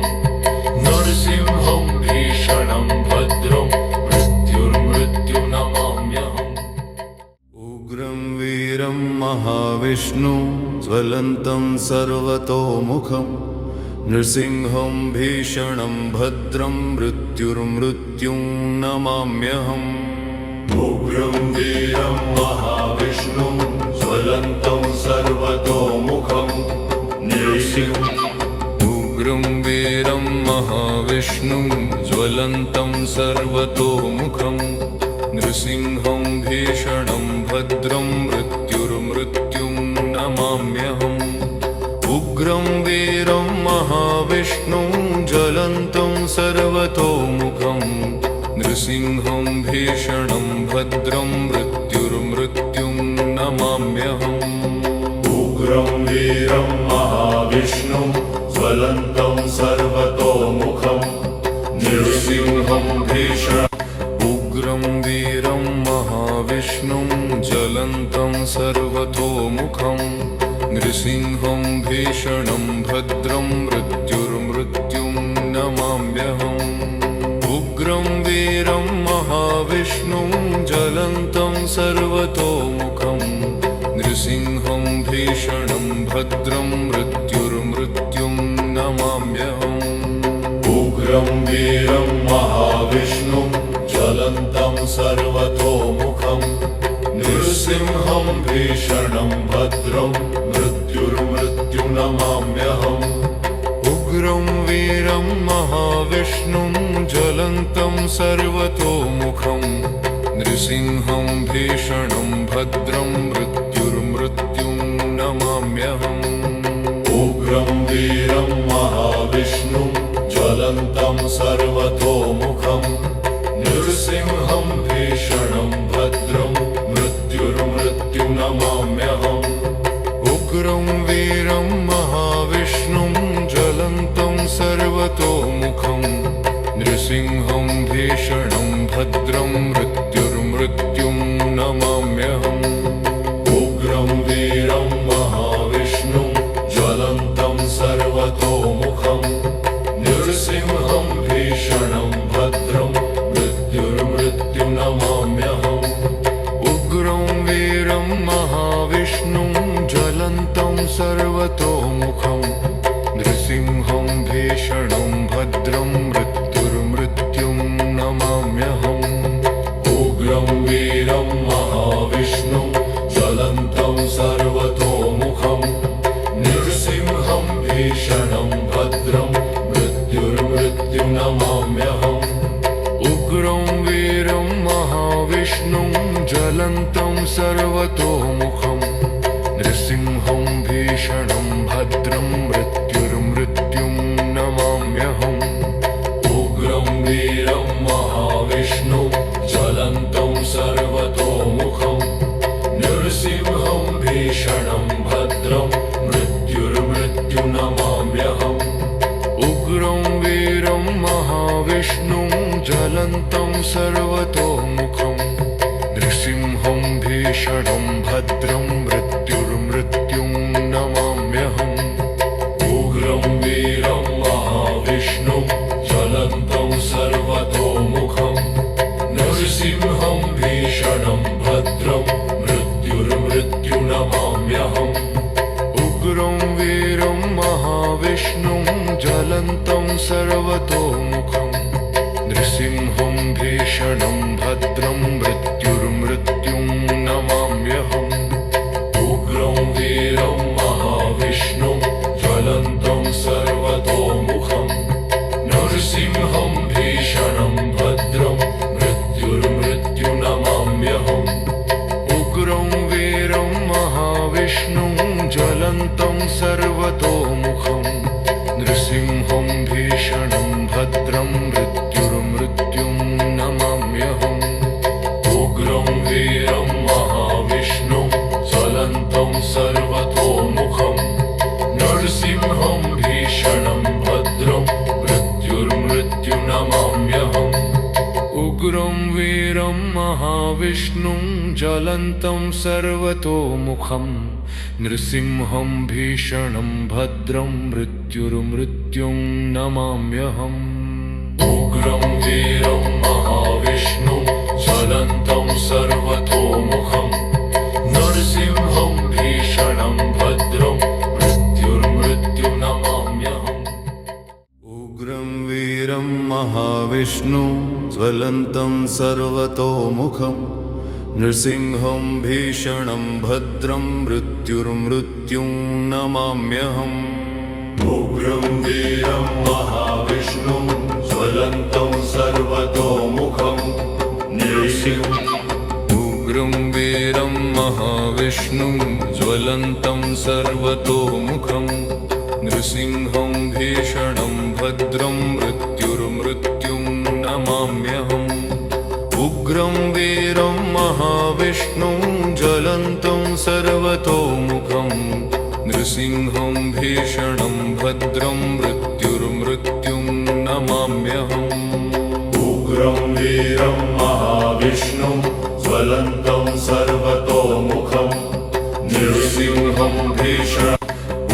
महाविष्णुं ज्वलन्तं सर्वतोमुखं नृसिंहं भीषणं भद्रं मृत्युर्मृत्युं नमाम्यहम्। उग्रं वीरं महाविष्णुं ज्वलन्तं सर्वतोमुखं उग्रं वीरं महाविष्णुं ज्वलन्तं सर्वतोमुखं नृसिंहं भीषणं भद्रं मृत्युर्मृत्युं नमाम्यहम्। उग्रं वीरं महाविष्णुं ज्वलन्तं सर्वतोमुखं नृसिंहं भीषणं भद्रं मृत्युर्मृत्युं नमाम्यहम्। उग्रं वीरं महाविष्णुं ज्वलन्तं सर्वतोमुखं नृसिंहं भीषणं उग्रं वीरं महाविष्णुं ज्वलन्तं सर्वतोमुखं नृसिंहं भीषणं भद्रं मृत्युर्मृत्युं नमाम्यहम्। उग्रं वीरं महाविष्णुं ज्वलन्तं सर्वतोमुखं नृसिंहं भीषणं भद्रं मृत्युर्मृत्युं नमाम्यहम्। उग्रं वीरं महाविष्णुं ज्वलन्तं सर्वतोमुखं नृसिंहं भीषणं भद्रं मृत्युर्मृत्युं नमाम्यहम्। उग्रं वीरं महाविष्णुं ज्वलन्तं सर्वतोमुखं नृसिंहं भीषणं भद्रं मृत्युर्मृत्युं नमाम्यहम्। उग्रं वीरं महाविष्णुं ज्वलन्तं सर्वतोमुखं नृसिंहं भीषणं भद्रं मृत्युर्मृत्युं नमाम्यहम्। उग्रं वीरं महाविष्णुं ज्वलन्तं सर्वतोमुखं नृसिंहं भीषणं भद्रं मृत्युर्मृत्युं नमाम्यहम्। उग्रं वीरं महाविष्णुं ज्वलन्तं सर्वतोमुखं नृसिंहं भीषणं भद्रं मृत्युर्मृत्युं नमाम्यहम्। उग्रं वीरं महाविष्णुं ज्वलन्तं सर्वतोमुखं नृसिंहं भीषणं भद्रं मृत्युर्मृत्युं नमाम्यहम्। उग्रं वीरं महाविष्णुं ज्वलन्तं सर्वतोमुखं नृसिंहं भीषणं भद्रं मृत्युर्मृत्युं नमाम्यहम्। उग्रं वीरं महाविष्णुं ज्वलन्तं सर्वतोमुखं नृसिंहं भीषणं भद्रं मृत्युर्मृत्युं नमाम्यहम्। उग्रं वीरं महाविष्णुं ज्वलन्तं सर्वतोमुखं नृसिंहं भीषणं भद्रं मृत्युर्मृत्युं नमाम्यहम्। उग्रं वीरं महाविष्णुं ज्वलन्तं सर्वतोमुखं नृसिंहं भीषणं भद्रं मृत्युर्मृत्युं नमाम्यहम्। उग्रं वीरं महाविष्णुं ज्वलन्तं सर्वतोमुखं नृसिंहं भीषणं भद्रं मृत्युर्मृत्युं नमाम्यहम्। उग्रं वीरं महाविष्णुं ज्वलन्तं सर्वतोमुखं नृसिंहं भीषणं भद्रं मृत्युर्मृत्युं नमाम्यहम्। उग्रं वीरं महाविष्णुं ज्वलन्तं सर्वतोमुखं नृसिंहं भीषणं भद्रं मृत्युर्मृत्युं नमाम्यहम्। उग्रं वीरं महाविष्णुं ज्वलन्तं सर्वतोमुखं नृसिंहं भीषणं भद्रं मृत्युर्मृत्युं नमाम्यहम्। उग्रं वीरं महाविष्णुं ज्वलन्तं सर्वतोमुखं नृसिंहं भीषणं भद्रं मृत्युर्मृत्युं नमाम्यहम्। उग्रं वीरं महाविष्णुं ज्वलन्तं सर्वतोमुखं नृसिंहं भीषणं भद्रं मृत्युर्मृत्युं नमाम्यहम्। उग्रं वीरं महाविष्णुं ज्वलन्तं सर्वतोमुखं नृसिंहं भीषणं वीरं महाविष्णुं ज्वलन्तं सर्वतोमुखं नृसिंहं भीषणं भद्रं मृत्युर्मृत्युं नमाम्यहम्। उग्रं वीरं महाविष्णुं ज्वलन्तं सर्वतोमुखं उग्रं वीरं महाविष्णुं ज्वलन्तं सर्वतोमुखं नृसिंहं भीषणं भद्रं मृत्युर्मृत्युं नमाम्यहम्। उग्रं वीरं महाविष्णुं ज्वलन्तं सर्वतोमुखं नृसिंहं भीषणं भद्रं मृत्युर्मृत्युं नमाम्यहम्। उग्रं वीरं महाविष्णुं ज्वलन्तं सर्वतोमुखं नृसिंहं भीषणं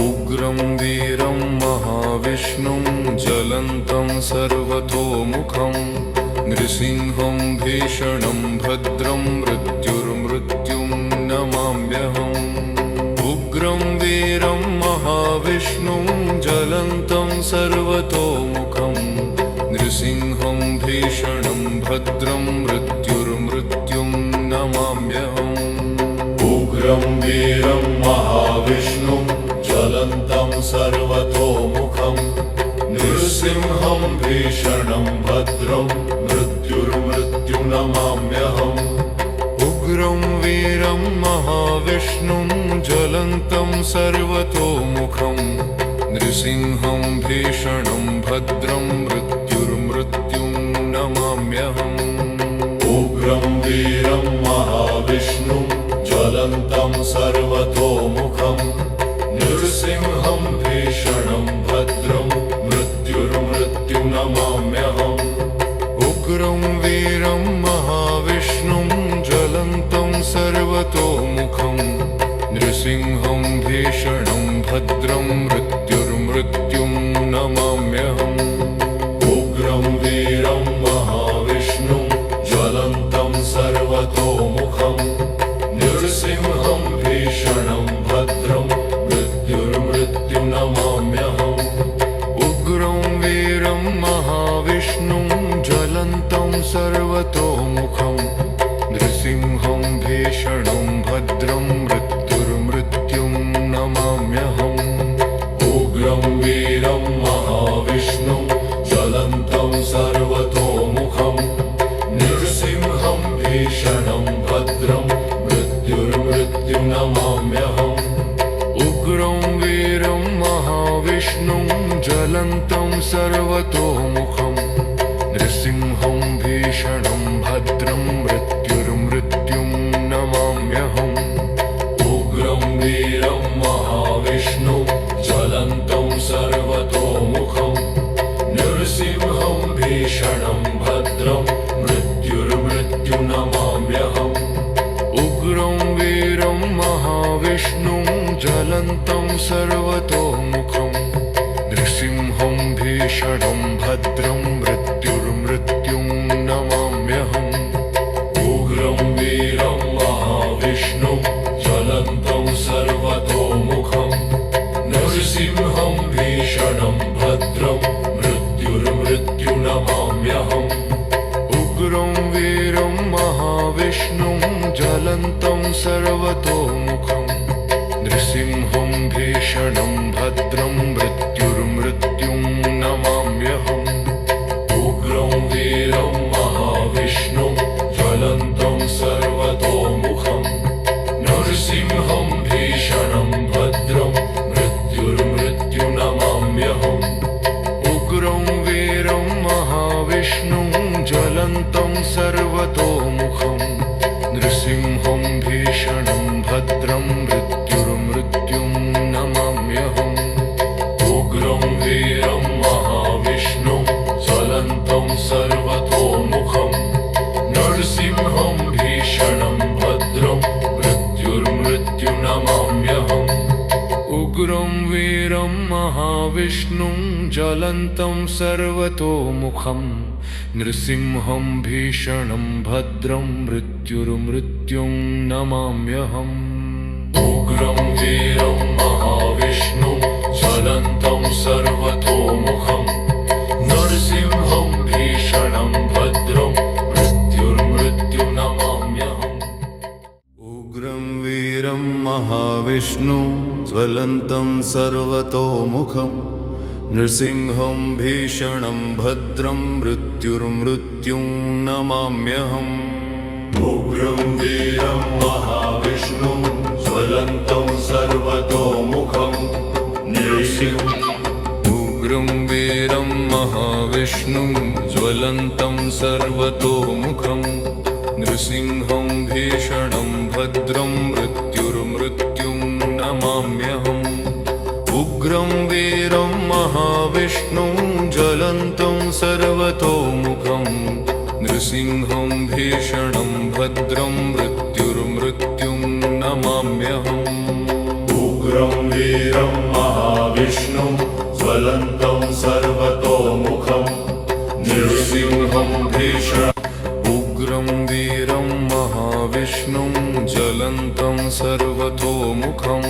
उग्रं वीरं महाविष्णुं ज्वलन्तं सर्वतोमुखं नृसिंहं भीषणं भद्रं मृत्युर्मृत्युं नमाम्यहम्। उग्रं वीरं महाविष्णुं ज्वलन्तं सर्वतोमुखं नृसिंहं भीषणं भद्रं मृत्युर्मृत्युं नमाम्यहम्। उग्रं वीरं महाविष्णुं ज्वलन्तं सर्वतोमुखं नृसिंहं भीषणं भद्रं मृत्युर्मृत्युं नमाम्यहम्। उग्रं वीरं महाविष्णुं ज्वलन्तं सर्वतोमुखं नृसिंहं भीषणं भद्रं मृत्युर्मृत्युं नमाम्यहम्। उग्रं वीरं महाविष्णुं ज्वलन्तं सर्वतोमुखं नृसिंहं भीषणं भद्रं मृत्युर्मृत्युं नमाम्यहम्। उग्रं वीरं महाविष्णुं ज्वलन्तं सर्वतोमुखं नृसिंहं भीषणं भद्रं मृत्युर्मृत्युं नमाम्यहम्। उग्रं वीरं महाविष्णुं ज्वलन्तं सर्वतोमुखं नृसिंहं भीषणं भद्रं मृत्युर्मृत्युं नमाम्यहम्। उग्रं वीरं महाविष्णुं ज्वलन्तं सर्वतोमुखं नृसिंहं भीषणं भद्रं मृत्युर्मृत्युं नमाम्यहम्। उग्रं वीरं महाविष्णुं ज्वलन्तं सर्वतोमुखं नृसिंहं भीषणं भद्रं मृत्युर्मृत्युं नमाम्यहम्। उग्रं वीरं महाविष्णुं ज्वलन्तं सर्वतोमुखं नृसिंहं भीषणं भद्रं मृत्युर्मृत्युं नमाम्यहम्। उग्रं वीरं महाविष्णुं ज्वलन्तं सर्वतोमुखं नृसिंहं भीषणं भद्रं मृत्युर्मृत्युं नमाम्यहम्। उग्रं वीरं महाविष्णुं ज्वलन्तं सर्वतोमुखं नृसिंहं भीषणं भद्रं मृत्युर्मृत्युं नमाम्यहम्। उग्रं वीरं महाविष्णुं ज्वलन्तं सर्वतोमुखं नृसिंहं भीषणं भद्रं मृत्युर्मृत्युं नमाम्यहम्। उग्रं वीरं महाविष्णुं ज्वलन्तं सर्वतोमुखं नृसिंहं भीषणं भद्रं मृत्युर्मृत्युं नमाम्यहम्। उग्रं वीरं महाविष्णुं ज्वलन्तं सर्वतोमुखं नृसिंहं भीषणं भद्रं मृत्युर्मृत्युं नमाम्यहम्। उग्रं वीरं महाविष्णुं ज्वलन्तं सर्वतोमुखं नृसिंहं भीषणं भद्रं मृत्युर्मृत्युं नमाम्यहम्। उग्रं वीरं महाविष्णुं ज्वलन्तं सर्वतोमुखं नृसिंहं भीषणं भद्रं मृत्युर्मृत्युं नमाम्यहम्। उग्रं वीरं महाविष्णुं ज्वलन्तं सर्वतोमुखं नृसिंहं भीषणं भद्रं मृत्युर्मृत्युं नमाम्यहम्। उग्रं वीरं महाविष्णुं ज्वलन्तं सर्वतोमुखं नृसिंहं महाविष्णुं ज्वलन्तं सर्वतोमुखं नृसिंहं भीषणं भद्रं मृत्युर्मृत्युं नमाम्यहम्। उग्रं वीरं महाविष्णुं ज्वलन्तं सर्वतोमुखं उग्रं वीरं महाविष्णुं ज्वलन्तं सर्वतोमुखं नृसिंहं भीषणं भद्रं मृत्युर्मृत्युं नमाम्यहम्। उग्रं वीरं महाविष्णुं ज्वलन्तं सर्वतोमुखं नृसिंहं भीषणं भद्रं मृत्युर्मृत्युं नमाम्यहम्। उग्रं वीरं महाविष्णुं ज्वलन्तं सर्वतोमुखं नृसिंहं भीषणं उग्रं वीरं महाविष्णुं ज्वलन्तं सर्वतोमुखं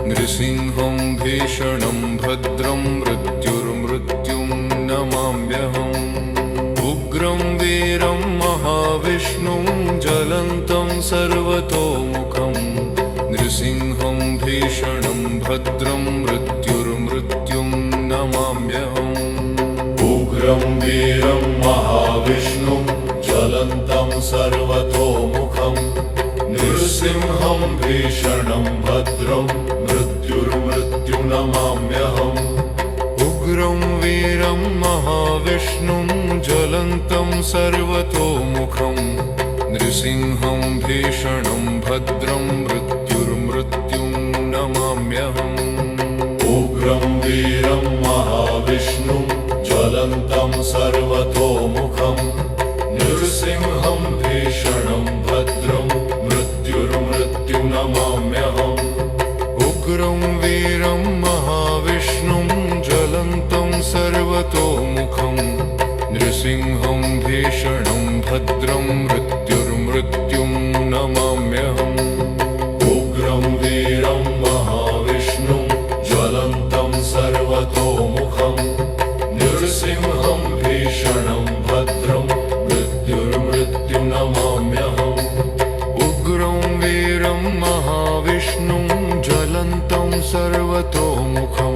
नृसिंहं भीषणं भद्रं मृत्युर्मृत्युं नमाम्यहम्। उग्रं वीरं महाविष्णुं ज्वलन्तं सर्वतोमुखं नृसिंहं भीषणं भद्रं मृत्युर्मृत्युं नमाम्यहम्। उग्रं वीरं महाविष्णुं ज्वलन्तं सर्वतोमुखं नृसिंहं भीषणं भद्रं मृत्युर्मृत्युं नमाम्यहम्। उग्रं वीरं महाविष्णुं ज्वलन्तं सर्वतोमुखं नृसिंहं भीषणं भद्रं मृत्युर्मृत्युं नमाम्यहम्। उग्रं वीरं महाविष्णुं ज्वलन्तं सर्वतोमुखं नृसिंहं भीषणं भद्रं मृत्युर्मृत्युं नमाम्यहम्। उग्रं वीरं महाविष्णुं ज्वलन्तं सर्वतोमुखं नृसिंहं भीषणं भद्रं मृत्युर्मृत्युं नमाम्यहम्। उग्रं वीरं महाविष्णुं ज्वलन्तं सर्वतोमुखं नृसिंहं भीषणं भद्रं मृत्युर्मृत्युं नमाम्यहम्। उग्रं वीरं महाविष्णुं ज्वलन्तं सर्वतोमुखं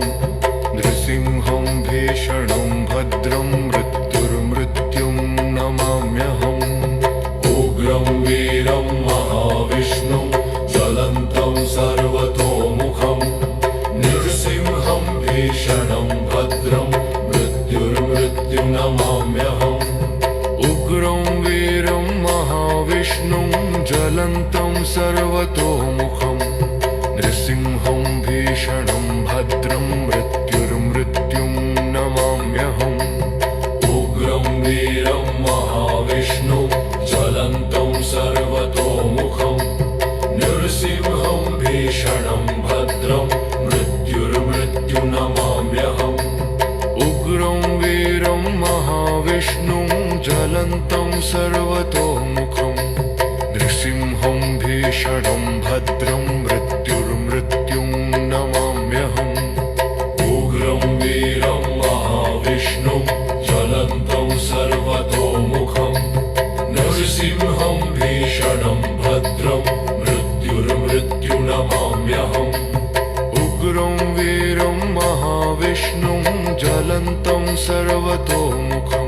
नृसिंहं भीषणं भद्रं मृत्युर्मृत्युं नमाम्यहम्। उग्रं वीरं महाविष्णुं ज्वलन्तं सर्वतोमुखं नृसिंहं भीषणं भद्रं मृत्युर्मृत्युं नमाम्यहम्। उग्रं वीरं महाविष्णुं ज्वलन्तं सर्वतोमुखं नृसिंहं भीषणं भद्रं मृत्युर्मृत्युं नमाम्यहम्। उग्रं वीरं महाविष्णुं ज्वलन्तं सर्वतोमुखं नृसिंहं भीषणं भद्रं मृत्युर्मृत्युं नमाम्यहम्। उग्रं वीरं महाविष्णुं ज्वलन्तं सर्वतोमुखं नृसिंहं भीषणं भद्रं मृत्युर्मृत्युं नमाम्यहम्। उग्रं वीरं महाविष्णुं ज्वलन्तं सर्वतोमुखं नृसिंहं भीषणं भद्रं मृत्युर्मृत्युं नमाम्यहम्। उग्रं वीरं महाविष्णुं ज्वलन्तं सर्वतोमुखं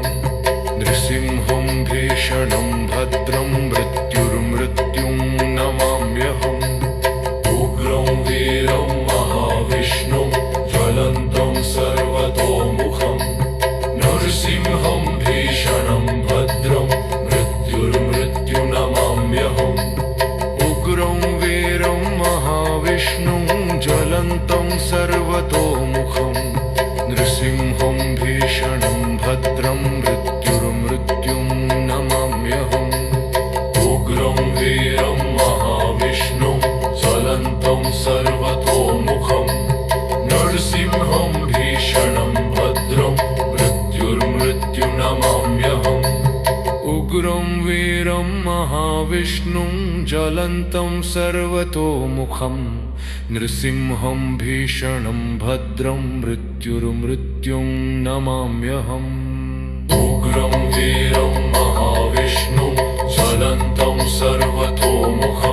नृसिंहं भीषणं भद्रं मृत्युर्मृत्युं नमाम्यहम्। उग्रं वीरं महाविष्णुं ज्वलन्तं सर्वतोमुखं नृसिंहं भीषणं भद्रं मृत्युर्मृत्युं नमाम्यहम्। उग्रं वीरं महाविष्णुं ज्वलन्तं सर्वतोमुखं नृसिंहं भीषणं भद्रं मृत्युर्मृत्युं नमाम्यहम्। उग्रं वीरं महाविष्णुं ज्वलन्तं सर्वतोमुखं नृसिंहं भीषणं भद्रं मृत्युर्मृत्युं नमाम्यहम्। उग्रं वीरं महाविष्णुं ज्वलन्तं सर्वतोमुखं नृसिंहं भीषणं भद्रं मृत्युर्मृत्युं नमाम्यहम्। उग्रं वीरं महाविष्णुं ज्वलन्तं सर्वतोमुखं